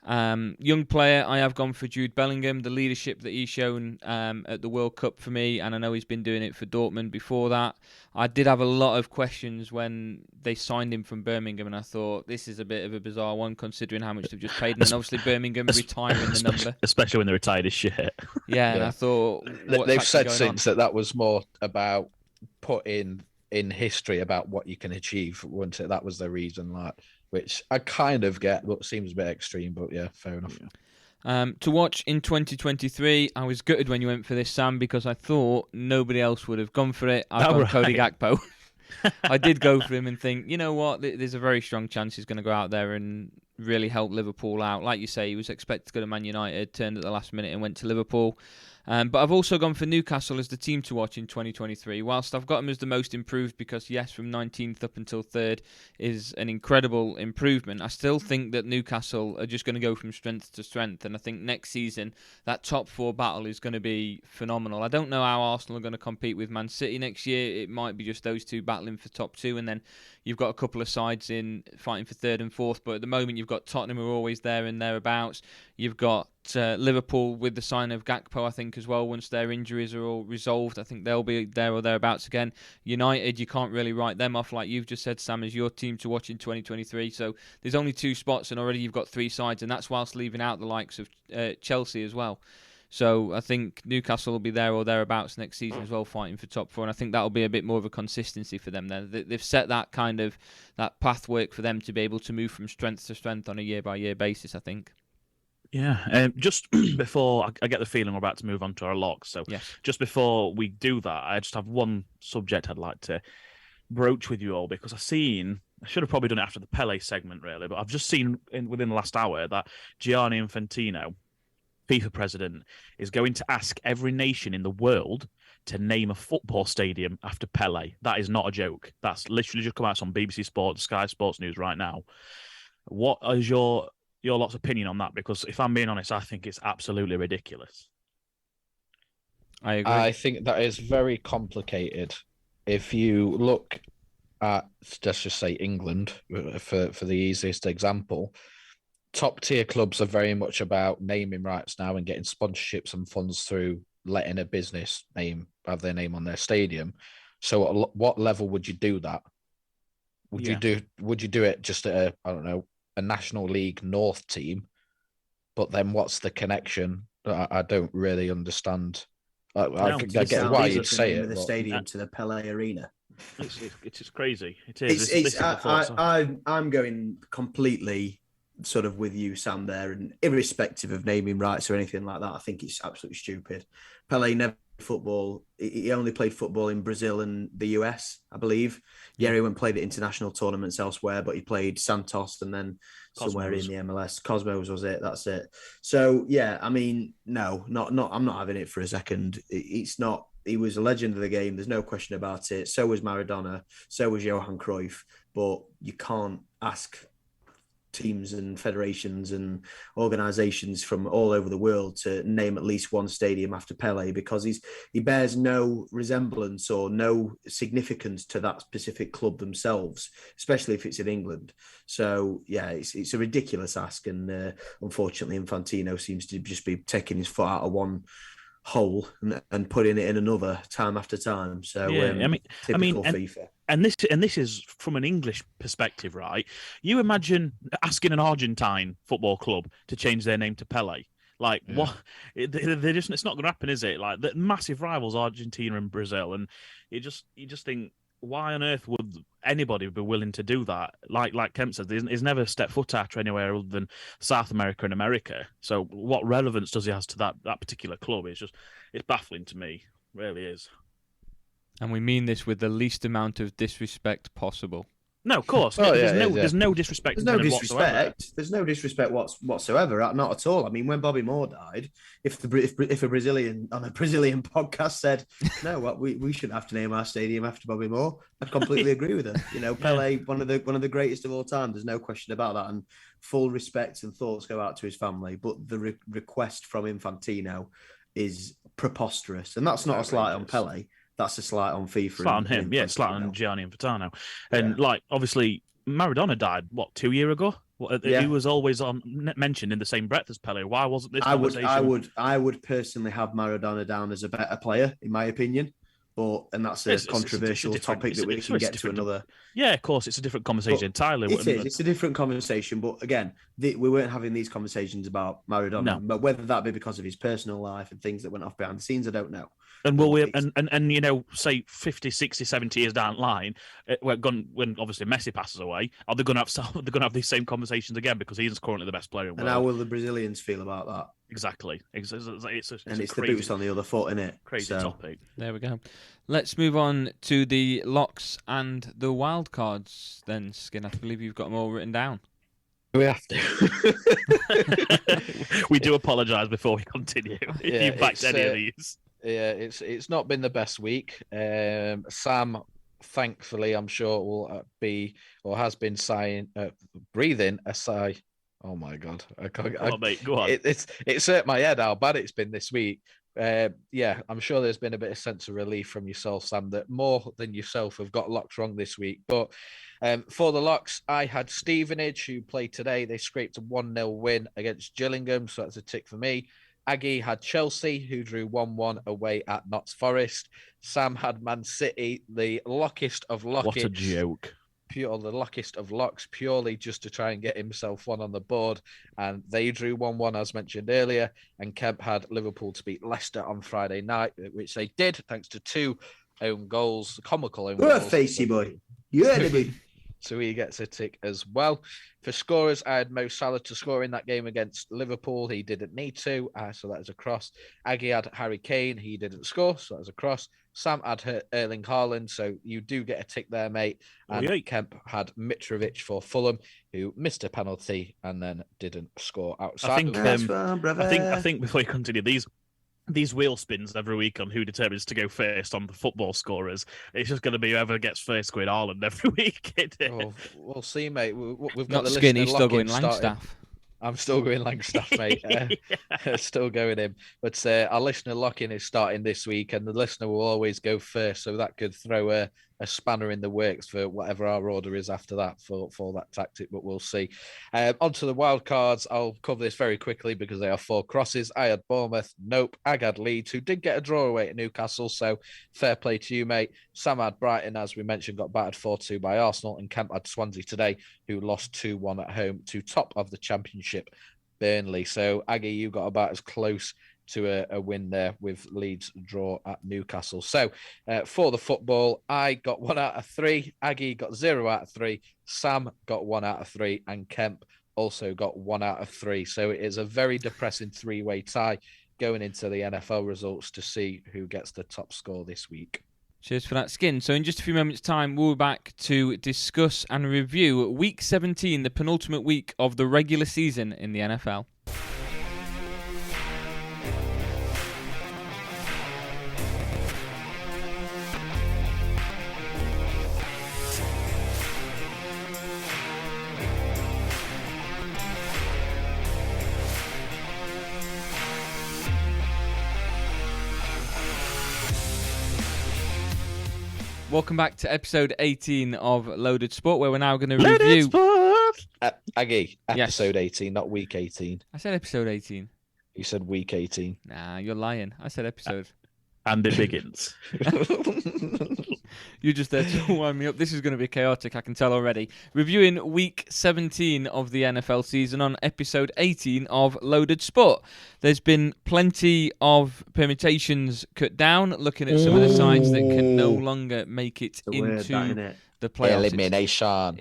Young player, I have gone for Jude Bellingham. The leadership that he's shown at the World Cup for me, and I know he's been doing it for Dortmund before that. I did have a lot of questions when they signed him from Birmingham, and I thought this is a bit of a bizarre one considering how much they've just paid. And then obviously Birmingham retiring the number, especially when they retired his shit. Yeah, and I thought they've said since that was more about putting in history about what you can achieve. Wasn't it? That was the reason, which I kind of get, but seems a bit extreme. But yeah, fair enough. To watch in 2023, I was gutted when you went for this, Sam, because I thought nobody else would have gone for it. I've gone Cody Gakpo. I did go for him and think, you know what, there's a very strong chance he's going to go out there and really help Liverpool out. Like you say, he was expected to go to Man United, turned at the last minute and went to Liverpool. But I've also gone for Newcastle as the team to watch in 2023. Whilst I've got them as the most improved because, yes, from 19th up until 3rd is an incredible improvement, I still think that Newcastle are just going to go from strength to strength. And I think next season, that top 4 battle is going to be phenomenal. I don't know how Arsenal are going to compete with Man City next year. It might be just those two battling for top 2. And then you've got a couple of sides in fighting for 3rd and 4th. But at the moment, you've got Tottenham who are always there and thereabouts. You've got Liverpool with the sign of Gakpo, I think, as well. Once their injuries are all resolved, I think they'll be there or thereabouts again. United, you can't really write them off, like you've just said, Sam, as your team to watch in 2023. So there's only 2 spots, and already you've got 3 sides, and that's whilst leaving out the likes of Chelsea as well. So I think Newcastle will be there or thereabouts next season as well, fighting for top 4, and I think that'll be a bit more of a consistency for them there. They've set that kind of that pathwork for them to be able to move from strength to strength on a year-by-year basis, I think. Yeah, just before I get the feeling we're about to move on to our locks, so yes. Just before we do that, I just have one subject I'd like to broach with you all, because I should have probably done it after the Pele segment, really, but I've just seen within the last hour that Gianni Infantino, FIFA president, is going to ask every nation in the world to name a football stadium after Pele. That is not a joke. That's literally just come out on BBC Sports, Sky Sports News right now. What is your lot's opinion on that? Because if I'm being honest, I think it's absolutely ridiculous. I agree. I think that is very complicated. If you look at, let's just say England, for the easiest example, top tier clubs are very much about naming rights now and getting sponsorships and funds through letting a business name have their name on their stadium. So at what level would you do that? Would you do it just at a National League North team? But then what's the connection? I don't really understand. I get why you'd say it. The stadium to the Pele Arena. It's just crazy. It is. I'm going completely sort of with you, Sam, there, and irrespective of naming rights or anything like that, I think it's absolutely stupid. Pele never played football. He only played football in Brazil and the US, I believe. Yeah, he went and played at international tournaments elsewhere, but he played Santos and then somewhere in the MLS. Cosmos was it. That's it. So yeah, I mean, no, not. I'm not having it for a second. It's not. He was a legend of the game. There's no question about it. So was Maradona. So was Johan Cruyff. But you can't ask teams and federations and organizations from all over the world to name at least one stadium after Pele, because he bears no resemblance or no significance to that specific club themselves, especially if it's in England. So yeah, it's a ridiculous ask, and unfortunately Infantino seems to just be taking his foot out of one hole and putting it in another time after time. So yeah, typical FIFA. And this is from an English perspective, right? You imagine asking an Argentine football club to change their name to Pele. Like, what? They're just, it's not going to happen, is it? Like, the massive rivals, Argentina and Brazil, and you just think, why on earth would anybody be willing to do that? Like Kemp says, he's never stepped foot out anywhere other than South America and America. So what relevance does he have to that particular club? It's baffling to me. It really is. And we mean this with the least amount of disrespect possible. No, of course. There's no disrespect. There's no disrespect. There's no disrespect whatsoever. Not at all. I mean, when Bobby Moore died, if a Brazilian on a Brazilian podcast said, "No, we shouldn't have to name our stadium after Bobby Moore," I'd completely agree with him. You know, Pele, one of the greatest of all time. There's no question about that, and full respect and thoughts go out to his family. But the request from Infantino is preposterous, and that's not a slight on Pele. That's a slight on FIFA. Slight on him, yeah. Slight on Gianni Infantino. And obviously, Maradona died 2 years ago. He was always mentioned in the same breath as Pele. Why wasn't this? I would personally have Maradona down as a better player, in my opinion. And that's a controversial topic that we can get to another. Yeah, of course, it's a different conversation entirely. It's a different conversation, but again, we weren't having these conversations about Maradona. No. But whether that be because of his personal life and things that went off behind the scenes, I don't know. And will we? And say 50, 60, 70 years down the line, when obviously Messi passes away, are they going to have these same conversations again because he's currently the best player in the world? And how will the Brazilians feel about that? Exactly. It's the boots on the other foot, isn't it? Crazy topic. There we go. Let's move on to the locks and the wild cards then, Skin. I believe you've got them all written down. We have to. We do apologise before we continue. If you backed any of these. Yeah, it's not been the best week. Sam, thankfully, I'm sure will be or has been breathing a sigh. Oh my God! I can't. Go on, mate. Go on. It's hurt my head how bad it's been this week. Yeah, I'm sure there's been a bit of sense of relief from yourself, Sam, that more than yourself have got locks wrong this week. But for the locks, I had Stevenage, who played today. They scraped a 1-0 win against Gillingham, so that's a tick for me. Aggie had Chelsea, who drew 1-1 away at Notts Forest. Sam had Man City, the lockest of lockets. What a joke. The lockest of locks, purely just to try and get himself one on the board. And they drew 1-1, as mentioned earlier. And Kemp had Liverpool to beat Leicester on Friday night, which they did, thanks to 2 own goals, comical own goals. You're a facey boy. You're enemy. So he gets a tick as well. For scorers, I had Mo Salah to score in that game against Liverpool. He didn't need to, so that is a cross. Aggie had Harry Kane. He didn't score, so that is a cross. Sam had Erling Haaland, so you do get a tick there, mate. And Kemp had Mitrovic for Fulham, who missed a penalty and then didn't score outside. I think before you continue, these wheel spins every week on who determines to go first on the football scorers. It's just going to be whoever gets first going Haaland every week. We'll see, mate. We've got not the Skinny, still going Langstaff. I'm still going Langstaff, mate. Still going him. But our listener lock-in is starting this week, and the listener will always go first, so that could throw a spanner in the works for whatever our order is after that for that tactic, but we'll see. Onto the wild cards. I'll cover this very quickly because they are 4 crosses. I had Bournemouth. Nope. I had Leeds, who did get a draw away at Newcastle, so fair play to you, mate. Sam had Brighton, as we mentioned, got battered 4-2 by Arsenal, and Kemp had Swansea today, who lost 2-1 at home to top of the Championship, Burnley. So, Aggie, you got about as close to a win there with Leeds draw at Newcastle. So for the football, I got 1 out of 3. Aggie got 0 out of 3. Sam got 1 out of 3. And Kemp also got 1 out of 3. So it is a very depressing 3-way tie going into the NFL results to see who gets the top score this week. Cheers for that, Skin. So in just a few moments' time, we'll be back to discuss and review Week 17, the penultimate week of the regular season in the NFL. Welcome back to episode 18 of Loaded Sport, where we're now going to review... Aggie, Yes. episode 18, not week 18. I said episode 18. You said week 18. Nah, you're lying. I said episode. And it begins. You're just there to wind me up. This is going to be chaotic, I can tell already. Reviewing Week 17 of the NFL season on episode 18 of Loaded Sport. There's been plenty of permutations cut down, looking at some of the sides that can no longer make it into the playoffs. Elimination.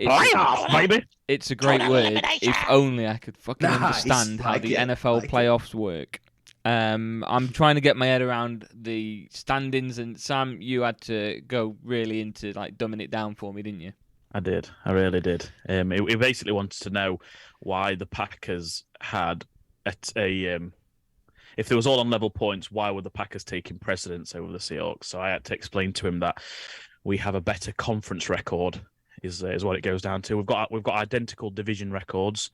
It's a great word. If only I could fucking understand how the NFL playoffs work. I'm trying to get my head around the standings, and Sam, you had to go really into like dumbing it down for me, didn't you? I did. I really did. We basically wanted to know why the Packers had if there was all on level points, why were the Packers taking precedence over the Seahawks? So I had to explain to him that we have a better conference record, is what it goes down to. We've got identical division records.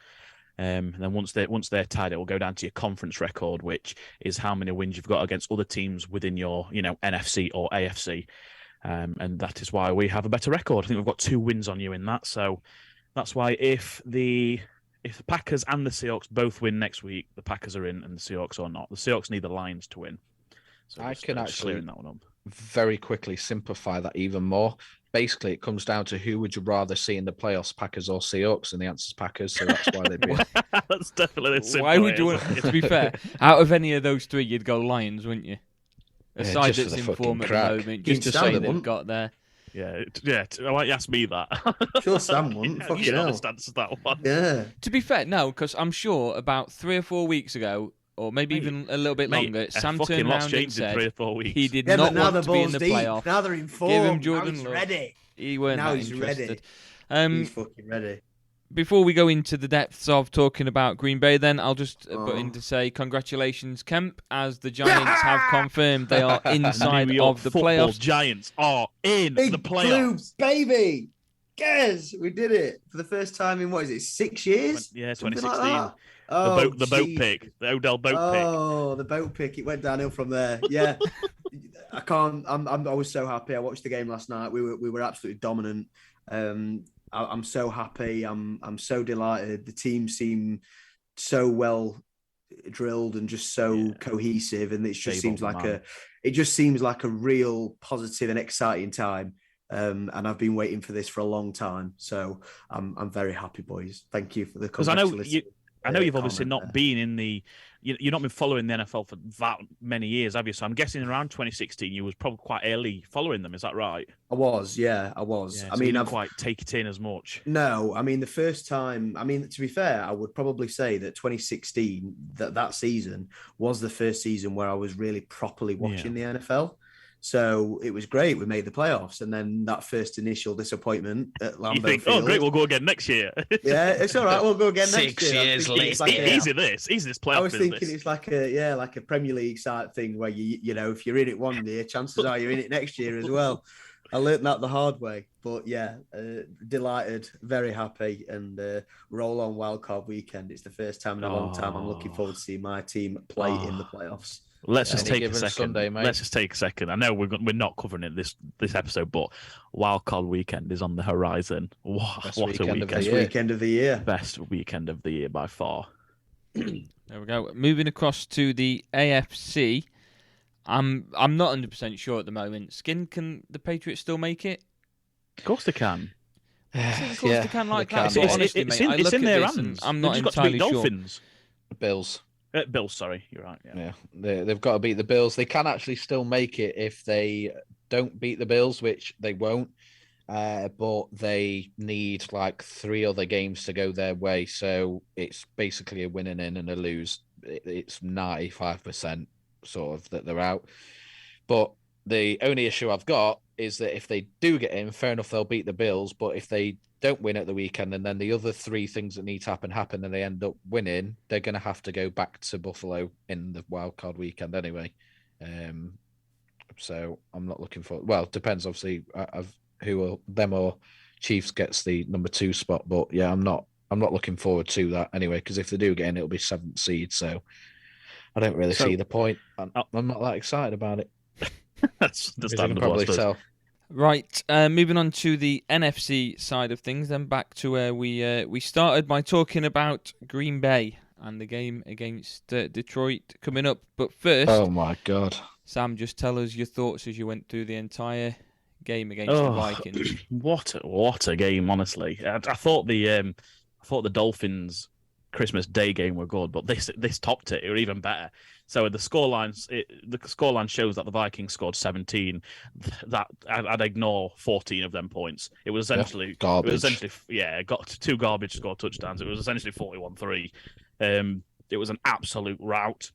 And then once they're tied, it will go down to your conference record, which is how many wins you've got against other teams within your, NFC or AFC. And that is why we have a better record. I think we've got 2 wins on you in that. So that's why if the Packers and the Seahawks both win next week, the Packers are in and the Seahawks are not. The Seahawks need the Lions to win. So I can actually clearing that one up. Very quickly simplify that even more. Basically, it comes down to who would you rather see in the playoffs, Packers or Seahawks, and the answer's Packers, so that's why they'd be. That's definitely the simple. Why would you want? To be fair, out of any of those 3, you'd go Lions, wouldn't you? A Yeah, side just that's for the in form at fucking the crack. moment, You just to can say stand they've them. got there. Yeah. Why don't you ask me that? Sure, Sam wouldn't. You Fucking know hell. the answer to that one. Yeah. To be fair, no, because I'm sure about 3 or 4 weeks ago, or maybe Mate, even a little bit longer, Sam fucking turned lot's around and changed in said 3 or 4 weeks. he did Yeah, not but now want the to be in ball's the deep. playoffs. Now they're in form. Give him Now Jordan he's Love. ready. He weren't Now that he's interested. ready. He's fucking ready. Before we go into the depths of talking about Green Bay, then I'll just put in to say congratulations, Kemp, as the Giants have confirmed they are inside New York of the football playoffs. Giants are in Big the playoffs. blue baby. Guess we did it for the first time in 6 years? Yeah, Something 2016. Like that. Oh, The boat geez. pick, the Odell boat Oh, the boat pick. It went downhill from there. Yeah. I can't. I was so happy. I watched the game last night. We were absolutely dominant. I'm so happy. I'm so delighted. The team seem so well drilled and just so cohesive, and it just seems like a real positive and exciting time. And I've been waiting for this for a long time. So I'm very happy, boys. Thank you for the Because I know you've obviously not been in the, you've not been following the NFL for that many years, have you? So I'm guessing around 2016 you was probably quite early following them. Is that right? I was. Yeah. I I mean, didn't I've quite take it in as much. No, I mean the first time. I mean, to be fair, I would probably say that 2016, that season was the first season where I was really properly watching the NFL. So it was great. We made the playoffs, and then that first initial disappointment at Lambeau You think, Field. oh great, we'll go again next year. Yeah, it's all right. We'll go again next 6 year. years later. Easy this playoff I was business. thinking it's like a Premier League side thing where you know if you're in it one year, chances are you're in it next year as well. I learned that the hard way, but yeah, delighted, very happy, and roll on wildcard weekend. It's the first time in a long time I'm looking forward to seeing my team play in the playoffs. Let's just Any take a given second. Sunday, mate. Let's just take a second. I know we're not covering it this episode, but Wildcard Weekend is on the horizon. What a weekend! Best weekend of the year. Best weekend of the year by far. There we go. Moving across to the AFC. I'm not 100% sure at the moment. Skin, can the Patriots still make it? Of course they can. Of course they can like that. It's, But it's, honestly, it's mate, in, I it's look in at their this and hands. I'm They've not just got to beat entirely sure. Dolphins. Bills. Bills, sorry, you're right. Yeah, they've got to beat the Bills. They can actually still make it if they don't beat the Bills, which they won't. But they need like 3 other games to go their way. So it's basically a win and in and a lose. It's 95% sort of that they're out. But the only issue I've got is that if they do get in, fair enough, they'll beat the Bills. But if they don't win at the weekend and then the other 3 things that need to happen and they end up winning, they're going to have to go back to Buffalo in the wildcard weekend anyway. So I'm not looking for. Well, it depends obviously of who them or Chiefs gets the number 2 spot. But yeah, I'm not looking forward to that anyway, because if they do get in, it'll be 7th seed. So I don't really see the point. I'm not that excited about it. That's understandable. Probably tell. Right, moving on to the NFC side of things, then back to where we started by talking about Green Bay and the game against Detroit coming up. But first, oh my God, Sam, just tell us your thoughts as you went through the entire game against the Vikings. What a game, honestly. I thought the Dolphins Christmas Day game were good, but this topped it. It were even better. So the scoreline shows that the Vikings scored 17. That I'd ignore 14 of them points. It was essentially garbage. It was essentially got 2 garbage score touchdowns. It was essentially 41-3. It was an absolute rout.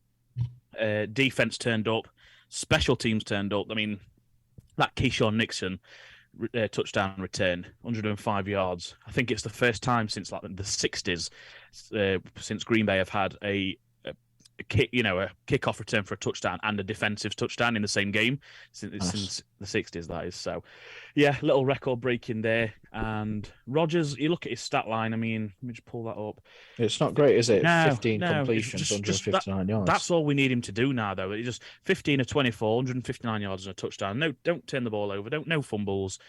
Defense turned up. Special teams turned up. I mean, that Keyshawn Nixon touchdown return, 105 yards. I think it's the first time since like the 60s, since Green Bay have had a kickoff return for a touchdown and a defensive touchdown in the same game since the 60s. That is so. Yeah, little record breaking there. And Rodgers, you look at his stat line. I mean, let me just pull that up. It's not great, is it? No, 15 completions, 159 yards. That's all we need him to do now, though. It's just 15 of 24, 159 yards and a touchdown. No, don't turn the ball over. No fumbles.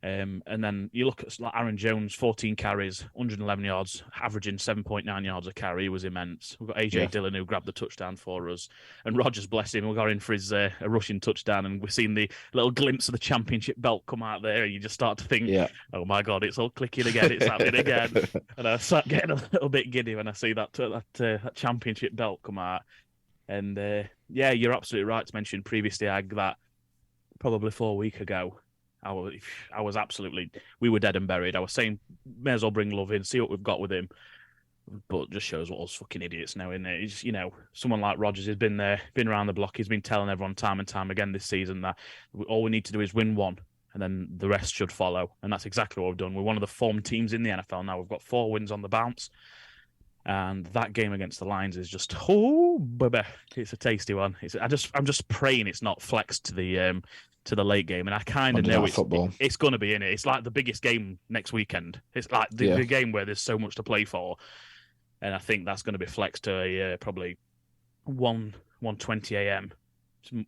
And then you look at like Aaron Jones, 14 carries, 111 yards, averaging 7.9 yards a carry. He was immense. We've got AJ Dillon who grabbed the touchdown for us. And Rodgers, bless him, we got in for his a rushing touchdown. And we've seen the little glimpse of the championship belt come out there. And you just start to think, oh my God, it's all clicking again. It's happening again. And I start getting a little bit giddy when I see that championship belt come out. And you're absolutely right to mention previously, Ag, that probably 4 weeks ago, I was absolutely, we were dead and buried. I was saying, may as well bring Love in, see what we've got with him. But it just shows what us fucking idiots now, isn't it? He's, someone like Rodgers has been there, been around the block. He's been telling everyone time and time again this season that all we need to do is win one, and then the rest should follow. And that's exactly what we've done. We're one of the formed teams in the NFL now. We've got 4 wins on the bounce. And that game against the Lions is just, oh, baby, it's a tasty one. I'm just praying it's not flexed to the late game, and I kind of know it's going to be in it. It's like the biggest game next weekend. It's like the game where there's so much to play for, and I think that's going to be flexed to a probably 1:20 a.m.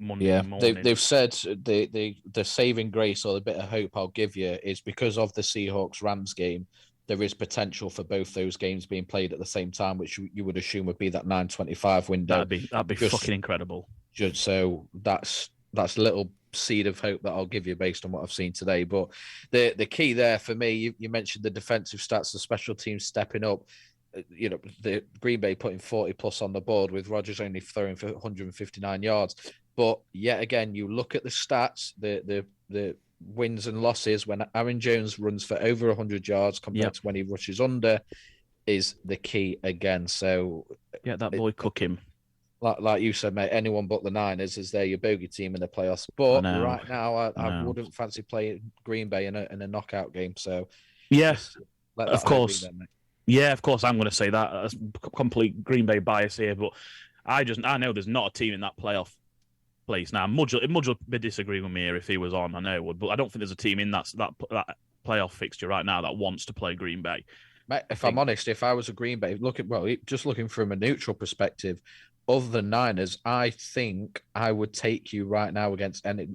Monday morning. They've said the saving grace or the bit of hope I'll give you is because of the Seahawks-Rams game. There is potential for both those games being played at the same time, which you would assume would be that 9:25 window. That'd be fucking incredible. So that's a little seed of hope that I'll give you based on what I've seen today. But the key there for me, you mentioned the defensive stats, the special teams stepping up. The Green Bay putting 40 plus on the board with Rodgers only throwing for 159 yards. But yet again, you look at the stats, the wins and losses when Aaron Jones runs for over 100 yards compared to when he rushes under is the key again. So that boy cook him. Like you said, mate, anyone but the Niners is your bogey team in the playoffs. But right now, I wouldn't fancy playing Green Bay in a knockout game. So of course. Yeah, of course, I'm going to say that. That's complete Green Bay bias here, but I know there's not a team in that playoff place. Now, Mudge would be disagreeing with me here if he was on. I know it would, but I don't think there's a team in that playoff fixture right now that wants to play Green Bay. Mate, if I'm honest, if I was a Green Bay, just looking from a neutral perspective, other than Niners, I think I would take you right now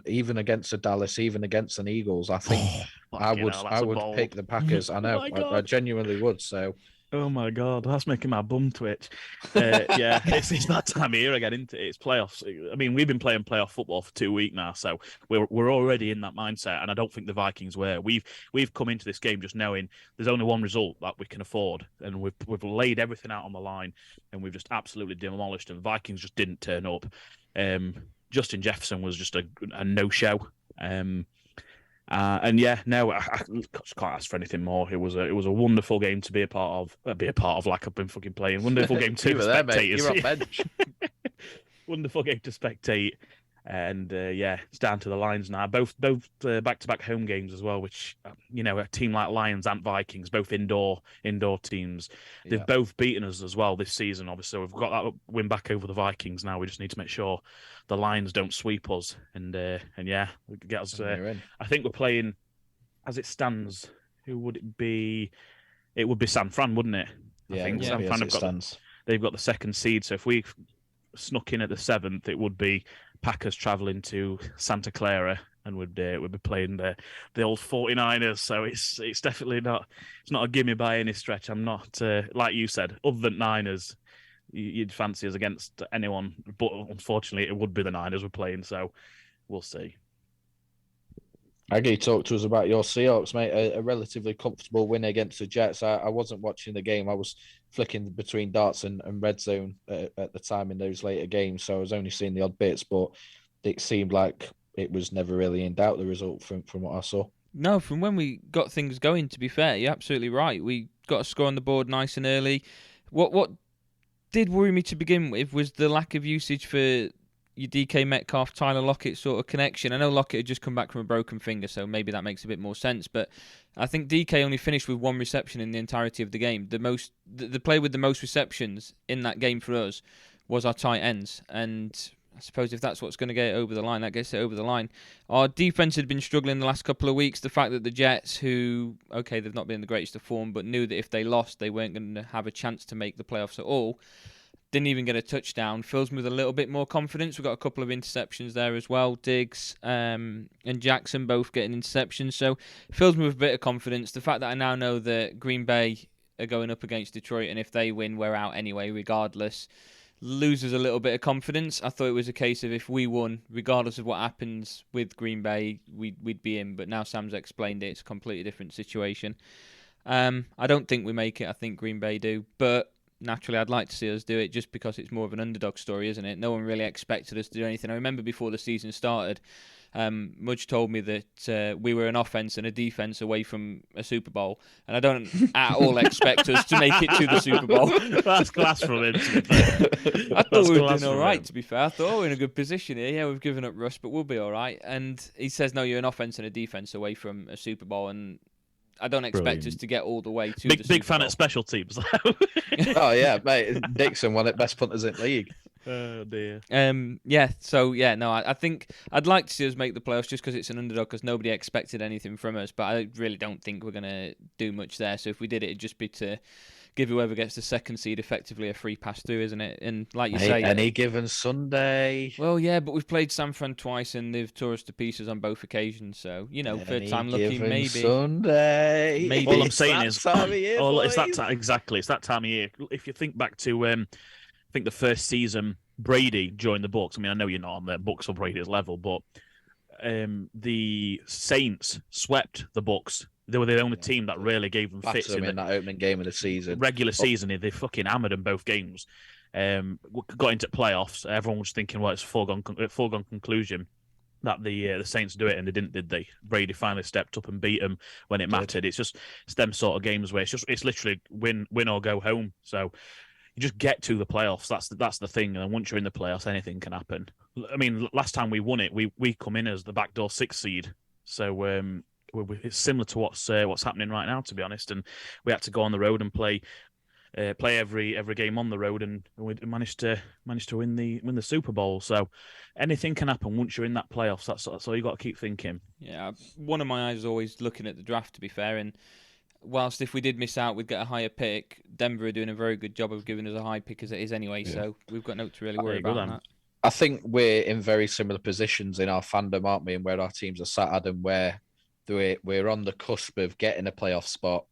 even against the Dallas, even against an Eagles. I think I would pick the Packers. I know, I genuinely would. So. Oh my God, that's making my bum twitch. Yeah, it's that time of year again, isn't it? It's playoffs. I mean, we've been playing playoff football for 2 weeks now, so we're already in that mindset. And I don't think the Vikings were. We've come into this game just knowing there's only one result that we can afford, and we've laid everything out on the line, and we've just absolutely demolished them. Vikings just didn't turn up. Justin Jefferson was just a no-show. And yeah, no, I can't ask for anything more. It was a wonderful game to be a part of. Like I've been fucking playing. Wonderful game to spectate. You were on bench. Wonderful game to spectate. And yeah, it's down to the Lions now. Both back-to-back home games as well, which a team like Lions and Vikings, both indoor teams, they've both beaten us as well this season. Obviously, we've got that win back over the Vikings now. We just need to make sure the Lions don't sweep us, and yeah, we can get us. I think we're playing, as it stands. Who would it be? It would be San Fran, wouldn't it? I think San Fran they've got the second seed. So if we snuck in at the 7th, it would be Packers travelling to Santa Clara, and would be playing the old 49ers. So it's definitely not a gimme by any stretch. I'm not like you said, other than Niners, you'd fancy us against anyone, but unfortunately it would be the Niners we're playing. So we'll see. Aggie, talk to us about your Seahawks, mate. A relatively comfortable win against the Jets. I wasn't watching the game. I was flicking between darts and red zone at the time in those later games, so I was only seeing the odd bits, but it seemed like it was never really in doubt, the result from what I saw. No, from when we got things going, to be fair, you're absolutely right. We got a score on the board nice and early. What did worry me to begin with was the lack of usage for your DK Metcalf, Tyler Lockett sort of connection. I know Lockett had just come back from a broken finger, so maybe that makes a bit more sense. But I think DK only finished with 1 reception in the entirety of the game. The player with the most receptions in that game for us was our tight ends. And I suppose if that's what's going to get it over the line, that gets it over the line. Our defense had been struggling the last couple of weeks. The fact that the Jets, who, okay, they've not been in the greatest of form, but knew that if they lost, they weren't going to have a chance to make the playoffs at all. Didn't even get a touchdown. Fills me with a little bit more confidence. We've got a couple of interceptions there as well. Diggs and Jackson both getting interceptions. So fills me with a bit of confidence. The fact that I now know that Green Bay are going up against Detroit, and if they win, we're out anyway, regardless, loses a little bit of confidence. I thought it was a case of if we won, regardless of what happens with Green Bay, we'd be in. But now Sam's explained it. It's a completely different situation. I don't think we make it. I think Green Bay do. But naturally, I'd like to see us do it just because it's more of an underdog story, isn't it? No one really expected us to do anything. I remember before the season started, Mudge told me that we were an offense and a defense away from a Super Bowl, and I don't at all expect us to make it to the Super Bowl. That's class from him. I thought we were doing all right, to be fair. I thought, we're in a good position here. Yeah, we've given up Russ, but we'll be all right. And he says, no, you're an offense and a defense away from a Super Bowl, and I don't expect us to get all the way to the Super Bowl. Big fan at special teams. Oh yeah, mate. Dixon won it, best punters in the league. Oh dear. Yeah. So yeah, no. I think I'd like to see us make the playoffs just because it's an underdog, because nobody expected anything from us. But I really don't think we're gonna do much there. So if we did it, it'd just be to give whoever gets the second seed effectively a free pass through, isn't it? And like you say, any given Sunday. Well, yeah, but we've played San Fran twice and they've tore us to pieces on both occasions. So third time lucky, maybe Sunday. Maybe. All I'm saying is, it's exactly. It's that time of year. If you think back to, I think the first season Brady joined the Bucs. I mean, I know you're not on the Bucs or Brady's level, but the Saints swept the Bucs. They were the only team that really gave them fits in that opening game of the season. Regular season, they fucking hammered them both games. Got into playoffs. Everyone was thinking, well, it's a foregone conclusion that the Saints do it, and they didn't, did they? Brady finally stepped up and beat them when it mattered. It's them sort of games where it's literally win or go home. So you just get to the playoffs. That's the thing. And once you're in the playoffs, anything can happen. I mean, last time we won it, we come in as the backdoor 6th seed. So it's similar to what's happening right now, to be honest. And we had to go on the road and play every game on the road, and we managed to win the Super Bowl. So anything can happen once you're in that playoffs. That's all you got to keep thinking. Yeah, one of my eyes is always looking at the draft, to be fair, and whilst if we did miss out, we'd get a higher pick. Denver are doing a very good job of giving us a high pick as it is anyway, so we've got no to really worry about that. I think we're in very similar positions in our fandom, aren't we? And where our teams are sat, Adam, where we're on the cusp of getting a playoff spot.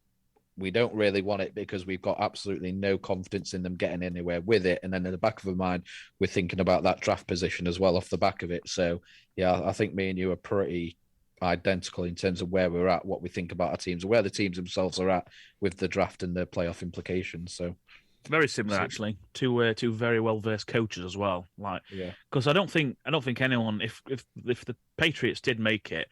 We don't really want it because we've got absolutely no confidence in them getting anywhere with it. And then in the back of our mind, we're thinking about that draft position as well off the back of it. So, yeah, I think me and you are pretty identical in terms of where we're at, what we think about our teams, and where the teams themselves are at with the draft and the playoff implications. So very similar, actually. Two very well versed coaches as well. Because I don't think anyone, if the Patriots did make it,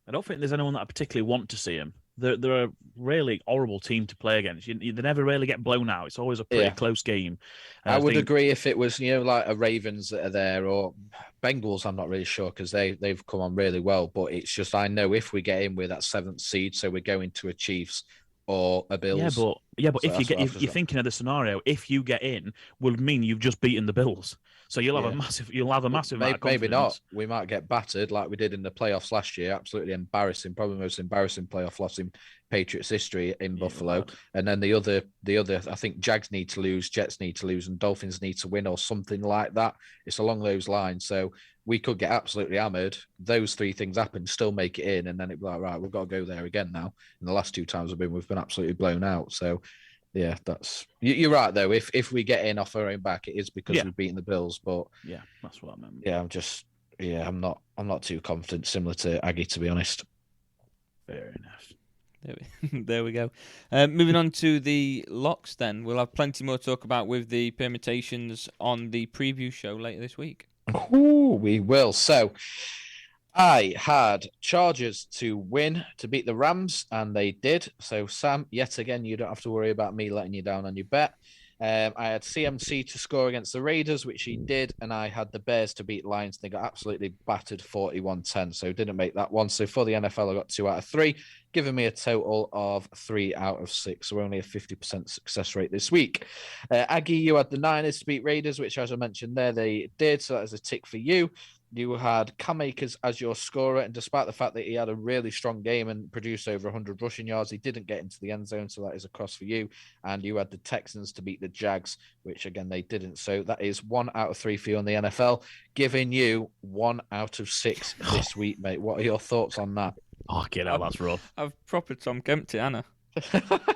I don't think there's anyone that I particularly want to see them. They're a really horrible team to play against. They never really get blown out. It's always a pretty close game. I would agree if it was, like a Ravens that are there or Bengals. I'm not really sure because they've come on really well. But it's just I know if we get in with that 7th seed, so we're going to a Chiefs or a Bills. Yeah, but so if you're thinking of the scenario, if you get in, will mean you've just beaten the Bills. So you'll have a massive amount of confidence. Maybe not. We might get battered like we did in the playoffs last year. Absolutely embarrassing, probably the most embarrassing playoff loss in Patriots history in Buffalo. And then the other, I think Jags need to lose, Jets need to lose, and Dolphins need to win or something like that. It's along those lines. So we could get absolutely hammered. Those 3 things happen, still make it in, and then it'd be like, right, we've got to go there again now. And the last 2 times we've been absolutely blown out. So yeah, you're right though. If we get in off our own back, it is because we've beaten the Bills. But yeah, that's what I meant. Yeah, I'm not too confident. Similar to Aggie, to be honest. Fair enough. There we go. Moving on to the locks, then we'll have plenty more to talk about with the permutations on the preview show later this week. Ooh, we will. So I had Chargers to win to beat the Rams, and they did. So, Sam, yet again, you don't have to worry about me letting you down on your bet. I had CMC to score against the Raiders, which he did, and I had the Bears to beat Lions. They got absolutely battered 41-10, so didn't make that one. So for the NFL, I got 2 out of 3, giving me a total of 3 out of 6, so only a 50% success rate this week. Aggie, you had the Niners to beat Raiders, which, as I mentioned there, they did, so that is a tick for you. You had Cam Akers as your scorer, and despite the fact that he had a really strong game and produced over 100 rushing yards, he didn't get into the end zone, so that is a cross for you. And you had the Texans to beat the Jags, which, again, they didn't. So that is 1 out of 3 for you on the NFL, giving you 1 out of 6 this week, mate. What are your thoughts on that? Oh, get out, that's rough. I've proper Tom Kemped it, Anna.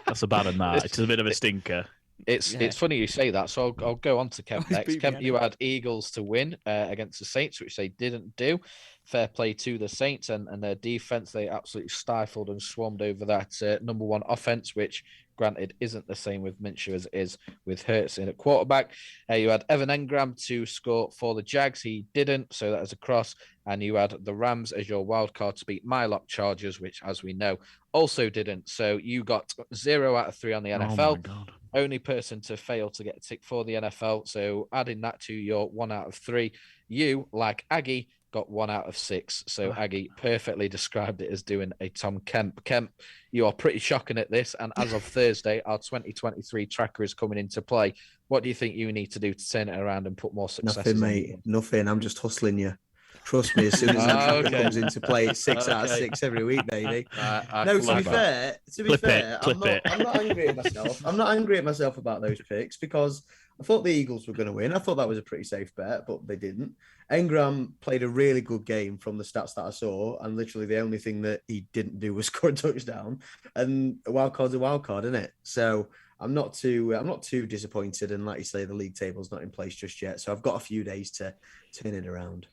That's a bad one, that. It's a bit of a stinker. It's funny you say that, so I'll go on to Kemp next. Kemp, you had Eagles to win against the Saints, which they didn't do. Fair play to the Saints and their defense. They absolutely stifled and swarmed over that number 1 offense, which, granted, isn't the same with Minshew as it is with Hurts in at quarterback. You had Evan Engram to score for the Jags. He didn't, so that is a cross. And you had the Rams as your wild card to beat my lock Chargers, which, as we know, also didn't. So you got 0 out of 3 on the NFL. Oh, my God. Only person to fail to get a tick for the NFL. So adding that to your 1 out of 3, you, like Aggie, got 1 out of 6. So Aggie perfectly described it as doing a Tom Kemp. Kemp, you are pretty shocking at this. And as of Thursday, our 2023 tracker is coming into play. What do you think you need to do to turn it around and put more success? Nothing, mate. Nothing. I'm just hustling you. Trust me, as soon as that comes into play, it's 6 out of 6 every week, baby. No, to be fair, I'm not angry at myself. I'm not angry at myself about those picks because I thought the Eagles were going to win. I thought that was a pretty safe bet, but they didn't. Engram played a really good game from the stats that I saw, and literally the only thing that he didn't do was score a touchdown. And a wild card's a wild card, isn't it? So I'm not too disappointed. And like you say, the league table's not in place just yet, so I've got a few days to turn it around.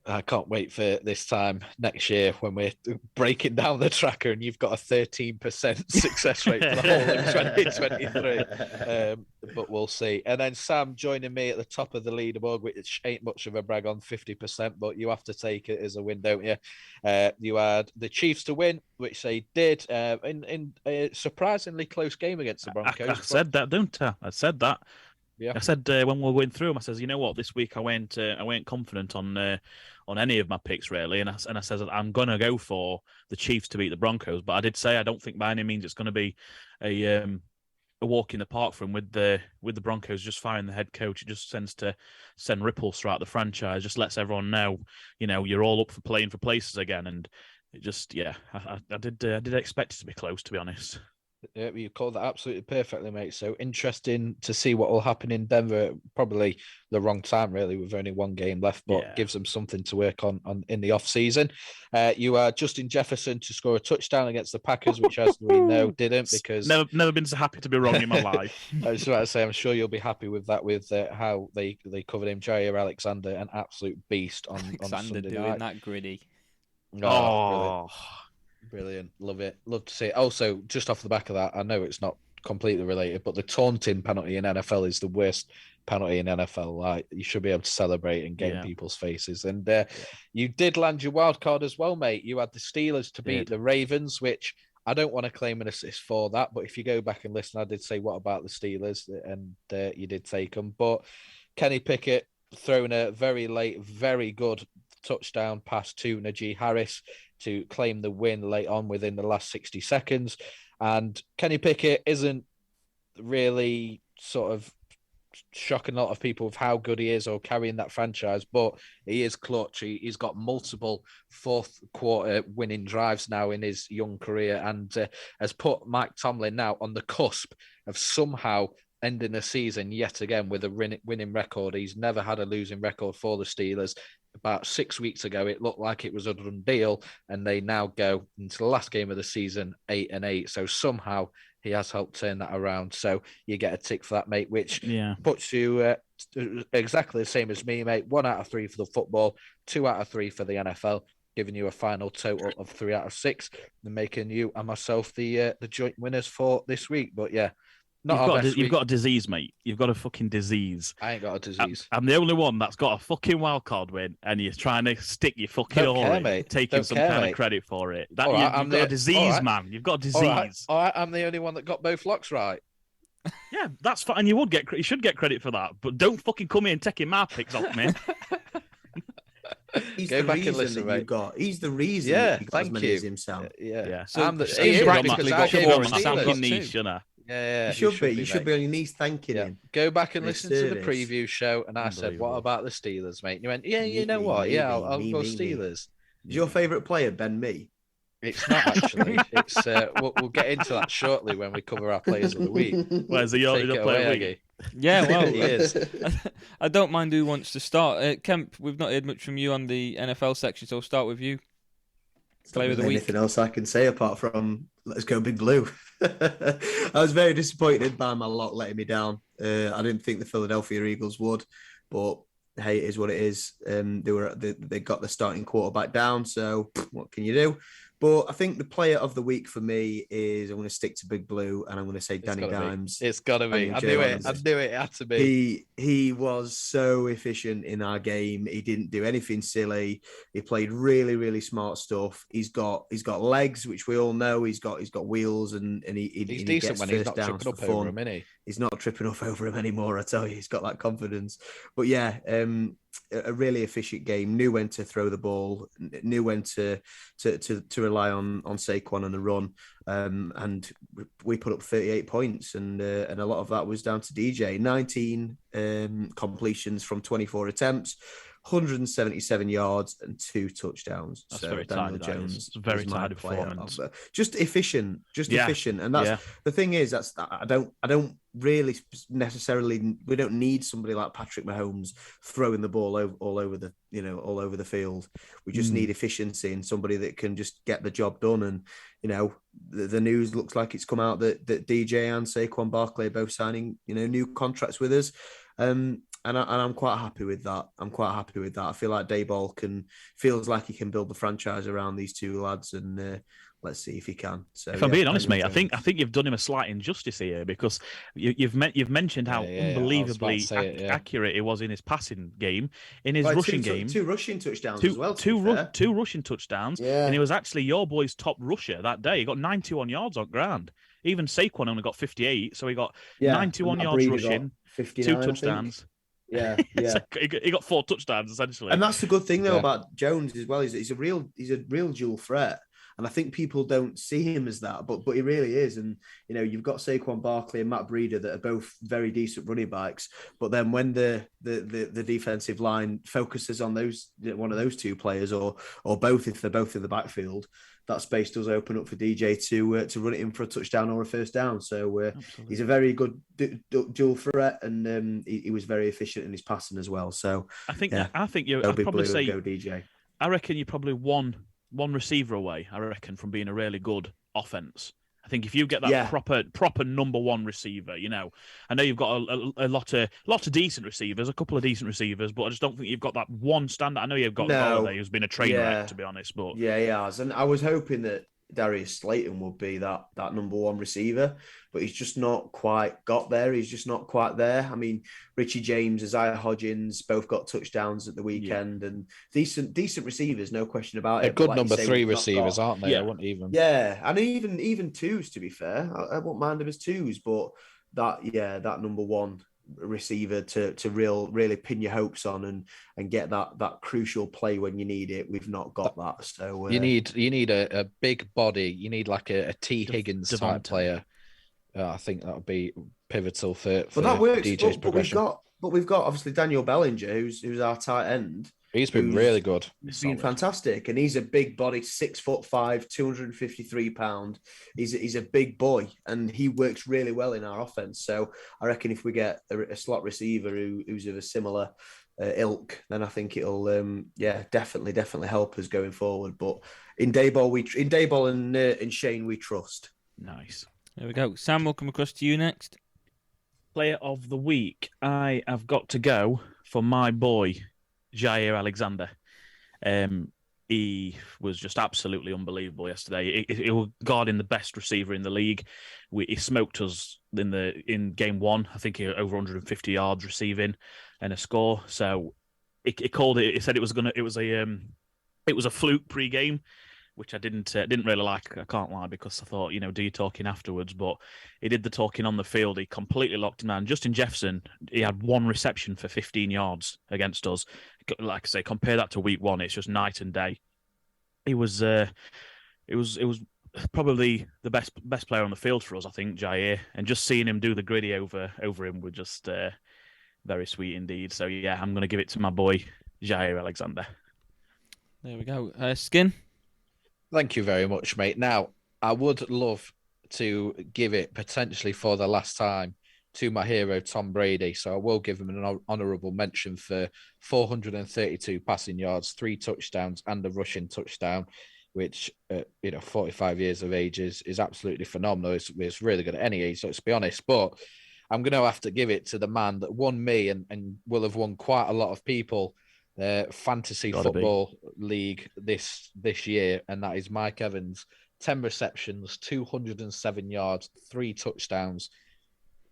I can't wait for this time next year when we're breaking down the tracker and you've got a 13% success rate for the whole of 2023. But we'll see. And then Sam joining me at the top of the leaderboard, which ain't much of a brag on 50%, but you have to take it as a win, don't you? You had the Chiefs to win, which they did in a surprisingly close game against the Broncos. I said that, don't I? I said that. Yeah. I said when we were going through them, I says, you know what, this week I weren't confident on any of my picks really, and I says I'm gonna go for the Chiefs to beat the Broncos, but I did say I don't think by any means it's going to be a walk in the park for him with the Broncos just firing the head coach. It just tends to send ripples throughout the franchise, just lets everyone know, you know, you're all up for playing for places again, and it just I did expect it to be close, to be honest. Yeah, you called that absolutely perfectly, mate. So interesting to see what will happen in Denver. Probably the wrong time, really, with only one game left, but gives them something to work on in the off season. You are Justin Jefferson to score a touchdown against the Packers, which, as we know, didn't, because never been so happy to be wrong in my life. I was about to say, I'm sure you'll be happy with that, with how they covered him. Jair Alexander, an absolute beast on Sunday doing night. that gritty. Oh, brilliant. Love it. Love to see it. Also, just off the back of that, I know it's not completely related, but the taunting penalty in NFL is the worst penalty in NFL. Like, you should be able to celebrate and get in people's faces. And you did land your wild card as well, mate. You had the Steelers to beat the Ravens, which I don't want to claim an assist for that, but if you go back and listen, I did say, what about the Steelers? And you did take them. But Kenny Pickett throwing a very late, very good touchdown pass to Najee Harris to claim the win late on within the last 60 seconds. And Kenny Pickett isn't really sort of shocking a lot of people with how good he is or carrying that franchise, but he is clutch. He's got multiple fourth quarter winning drives now in his young career, and has put Mike Tomlin now on the cusp of somehow ending the season yet again with a winning record. He's never had a losing record for the Steelers. About 6 weeks ago, it looked like it was a done deal, and they now go into the last game of the season 8-8. So somehow he has helped turn that around. So you get a tick for that, mate, which puts you exactly the same as me, mate. 1 out of 3 for the football, 2 out of 3 for the NFL, giving you a final total of 3 out of 6, and making you and myself the joint winners for this week. But yeah. You've got a disease, mate. You've got a fucking disease. I ain't got a disease. I'm the only one that's got a fucking wild card win, and you're trying to stick your fucking oar in, taking some kind of credit for it. You've got a disease, man. You've got a disease. All right, I'm the only one that got both locks right. Yeah, that's fine. You should get credit for that, but don't fucking come here and taking my picks off me. He's Go the back reason and listen, that mate. you've got. He's the reason. Yeah, that he got as thank many you. as himself. Yeah. So I'm the, so he is Brad because Buckley I got gave four him and Steelers. fucking niche, shouldn't I? Yeah, you should be. You should mate. be on your knees thanking him. Go back and It's listen to the serious. preview show, and I said, "What about the Steelers, mate?" And you went, "Yeah, you know what? Yeah, I'll go Steelers." Is your favourite player Ben Mee? It's not actually. It's we'll get into that shortly when we cover our players of the week. Where's the Take your it player away, of the week? Yeah, well, He is. I don't mind who wants to start. Kemp, we've not heard much from you on the NFL section, so I'll start with you. Player of the week. Anything else I can say apart from let's go Big Blue? I was very disappointed by my lock letting me down. I didn't think the Philadelphia Eagles would, but hey, it is what it is. They got the starting quarterback down, so what can you do? But I think the player of the week for me is, I'm going to stick to Big Blue, and I'm going to say Danny Dimes. It's got to be. I knew it. It had to be. He was so efficient in our game. He didn't do anything silly. He played really, really smart stuff. He's got legs, which we all know. He's got wheels, and he's decent when he's not tripping up over him, isn't he? He's not tripping up over him anymore. I tell you, he's got that confidence. But yeah, a really efficient game. Knew when to throw the ball. Knew when to rely on Saquon and the run. And we put up 38 points, and a lot of that was down to DJ. 19 completions from 24 attempts, 177 yards and 2 touchdowns. That's so very Daniel tidy, Jones, very is my tidy player performance. just efficient, efficient, and that's the thing is I don't really necessarily, we don't need somebody like Patrick Mahomes throwing the ball all over the field. We just need efficiency and somebody that can just get the job done. And the news looks like it's come out that DJ and Saquon Barkley are both signing new contracts with us. And I'm quite happy with that. I feel like Dayball feels like he can build the franchise around these two lads, and let's see if he can. So, if I'm being honest, mate, I think you've done him a slight injustice here, because you've mentioned how unbelievably accurate he was in his passing game, in his rushing game. 2 rushing touchdowns as well. Two rushing touchdowns, and he was actually your boy's top rusher that day. He got 91 yards on ground. Even Saquon only got 58, so he got 91 yards rushing, 2 touchdowns. Yeah. He got 4 touchdowns essentially, and that's the good thing though about Jones as well. He's a real dual threat. And I think people don't see him as that, but he really is. And, you've got Saquon Barkley and Matt Breida that are both very decent running backs. But then when the defensive line focuses on one of those two players or both, if they're both in the backfield, that space does open up for DJ to run it in for a touchdown or a first down. So he's a very good dual threat, and he was very efficient in his passing as well. So I think yeah, I'd probably say go DJ. I reckon you're probably one receiver away. I reckon from being a really good offense. I think if you get that proper number one receiver, I know you've got a lot of decent receivers, a couple of decent receivers, but I just don't think you've got that one standard. I know you've got Golladay, who's been a train wreck, to be honest. But yeah, he has, and I was hoping that Darius Slayton would be that number one receiver, but he's just not quite got there. He's just not quite there. I mean, Richie James, Isaiah Hodgins both got touchdowns at the weekend, and decent receivers, no question about it. Good number three receivers, aren't they? I wouldn't even. Yeah, and even twos, to be fair. I won't mind them as twos, but that number one receiver to really pin your hopes on and get that crucial play when you need it. We've not got that. So you need a big body. You need like a T Higgins type player. I think that would be pivotal for that works. DJ's progression. But we've got obviously Daniel Bellinger, who's our tight end. He's been really good. He's been fantastic, and he's a big body, 6'5", 253 pounds. He's a big boy, and he works really well in our offense. So I reckon if we get a slot receiver who's of a similar ilk, then I think it'll definitely help us going forward. But in Dayball and Shane we trust. Nice. There we go. Sam, we'll come across to you next. Player of the week. I have got to go for my boy, Jair Alexander. He was just absolutely unbelievable yesterday. He was guarding the best receiver in the league. He smoked us in game one. I think he had over 150 yards receiving and a score. So he called it. He said it was a fluke pre-game, which I didn't really like. I can't lie, because I thought, do your talking afterwards. But he did the talking on the field. He completely locked him down. Justin Jefferson, he had one reception for 15 yards against us. Like I say, compare that to week one. It's just night and day. It was probably the best player on the field for us, I think, Jair. And just seeing him do the gritty over him was just very sweet indeed. So yeah, I'm going to give it to my boy, Jair Alexander. There we go. Skin? Thank you very much, mate. Now, I would love to give it potentially for the last time to my hero, Tom Brady. So I will give him an honourable mention for 432 passing yards, 3 touchdowns and a rushing touchdown, which, 45 years of age is absolutely phenomenal. It's really good at any age, let's be honest. But I'm going to have to give it to the man that won me and will have won quite a lot of people fantasy football league this year, and that is Mike Evans. 10 receptions, 207 yards, 3 touchdowns.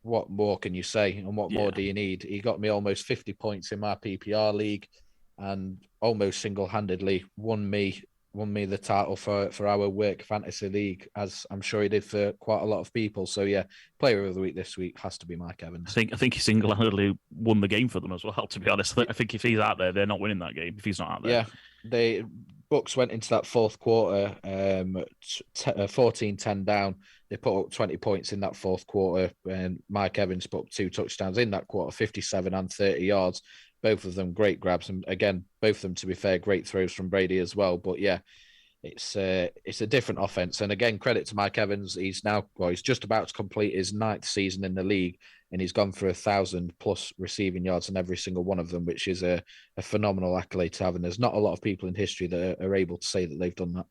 What more can you say, and what more do you need? He got me almost 50 points in my PPR league, and almost single-handedly won me the title for our work fantasy league, as I'm sure he did for quite a lot of people. So yeah, player of the week this week has to be Mike Evans. I think he single-handedly won the game for them as well, to be honest. I think if he's out there, they're not winning that game if he's not out there. Yeah, the Bucks went into that fourth quarter 14-10 down. They put up 20 points in that fourth quarter, and Mike Evans put up 2 touchdowns in that quarter, 57 and 30 yards. Both of them great grabs, and again, both of them, to be fair, great throws from Brady as well. But yeah, it's a different offense. And again, credit to Mike Evans. He's just about to complete his 9th season in the league, and he's gone for 1,000+ receiving yards in every single one of them, which is a phenomenal accolade to have. And there's not a lot of people in history that are able to say that they've done that.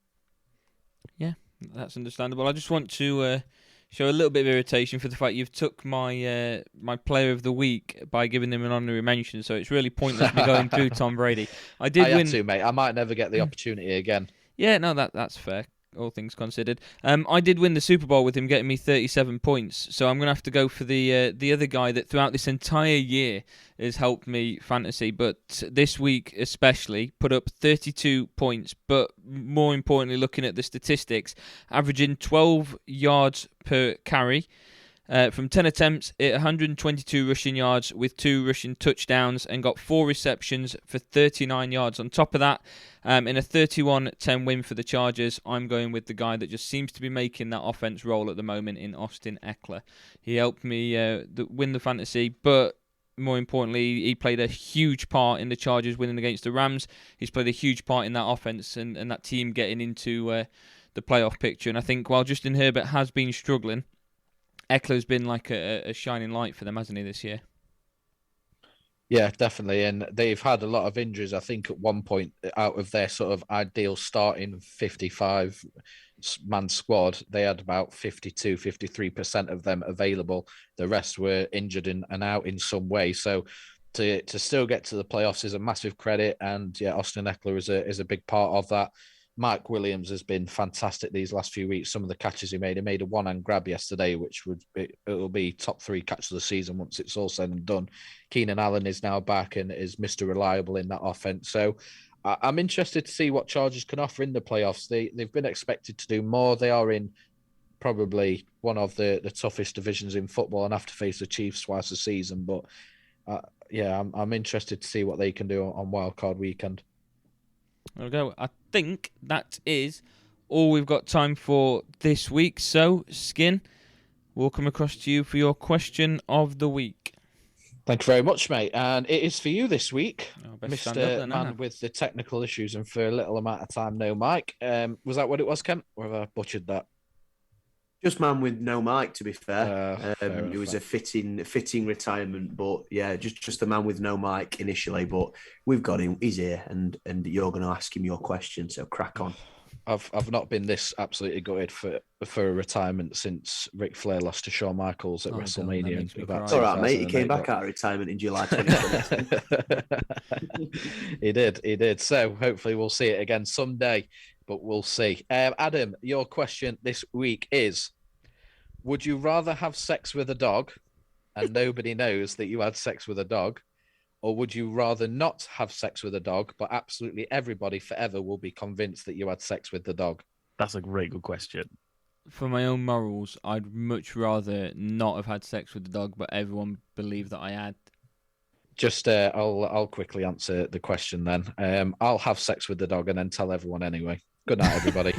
Yeah, that's understandable. I just want to show a little bit of irritation for the fact you've took my my player of the week by giving him an honorary mention, so it's really pointless me going through Tom Brady. I had to, mate. I might never get the opportunity again. Yeah, no, that's fair, all things considered. I did win the Super Bowl with him getting me 37 points, so I'm going to have to go for the other guy that throughout this entire year has helped me fantasy, but this week especially put up 32 points, but more importantly, looking at the statistics, averaging 12 yards per carry, From 10 attempts, hit 122 rushing yards with 2 rushing touchdowns and got 4 receptions for 39 yards. On top of that, in a 31-10 win for the Chargers, I'm going with the guy that just seems to be making that offense roll at the moment in Austin Eckler. He helped me win the fantasy, but more importantly, he played a huge part in the Chargers winning against the Rams. He's played a huge part in that offense and that team getting into the playoff picture. And I think while Justin Herbert has been struggling, Eckler's been like a shining light for them, hasn't he, this year? Yeah, definitely. And they've had a lot of injuries. I think at one point, out of their sort of ideal starting 55-man squad, they had about 52, 53% of them available. The rest were injured and out in some way. So to still get to the playoffs is a massive credit. And yeah, Austin Eckler is a big part of that. Mike Williams has been fantastic these last few weeks. Some of the catches he made a one-hand grab yesterday, which it'll be top 3 catches of the season once it's all said and done. Keenan Allen is now back and is Mr. Reliable in that offense. So I'm interested to see what Chargers can offer in the playoffs. They've been expected to do more. They are in probably one of the toughest divisions in football and have to face the Chiefs twice a season. But yeah, I'm interested to see what they can do on wildcard weekend. There we go. I think that is all we've got time for this week. So, Skin, we'll come across to you for your question of the week. Thank you very much, mate. And it is for you this week, Mr. Man with the technical issues and for a little amount of time, no mic. Was that what it was, Kent? Or have I butchered that? Just man with no mic, to be fair. Fair it was a fitting retirement, but yeah, just the man with no mic initially. But we've got him; he's here, and you're going to ask him your question. So crack on. I've not been this absolutely gutted for a retirement since Ric Flair lost to Shawn Michaels at WrestleMania. It's all right, mate. He came back out of retirement in July 2020. He did. So hopefully we'll see it again someday, but we'll see. Adam, your question this week is: would you rather have sex with a dog and nobody knows that you had sex with a dog, or would you rather not have sex with a dog, but absolutely everybody forever will be convinced that you had sex with the dog? That's a good question. For my own morals, I'd much rather not have had sex with the dog, but everyone believed that I had. Just, I'll quickly answer the question then. I'll have sex with the dog and then tell everyone anyway. Good night, everybody.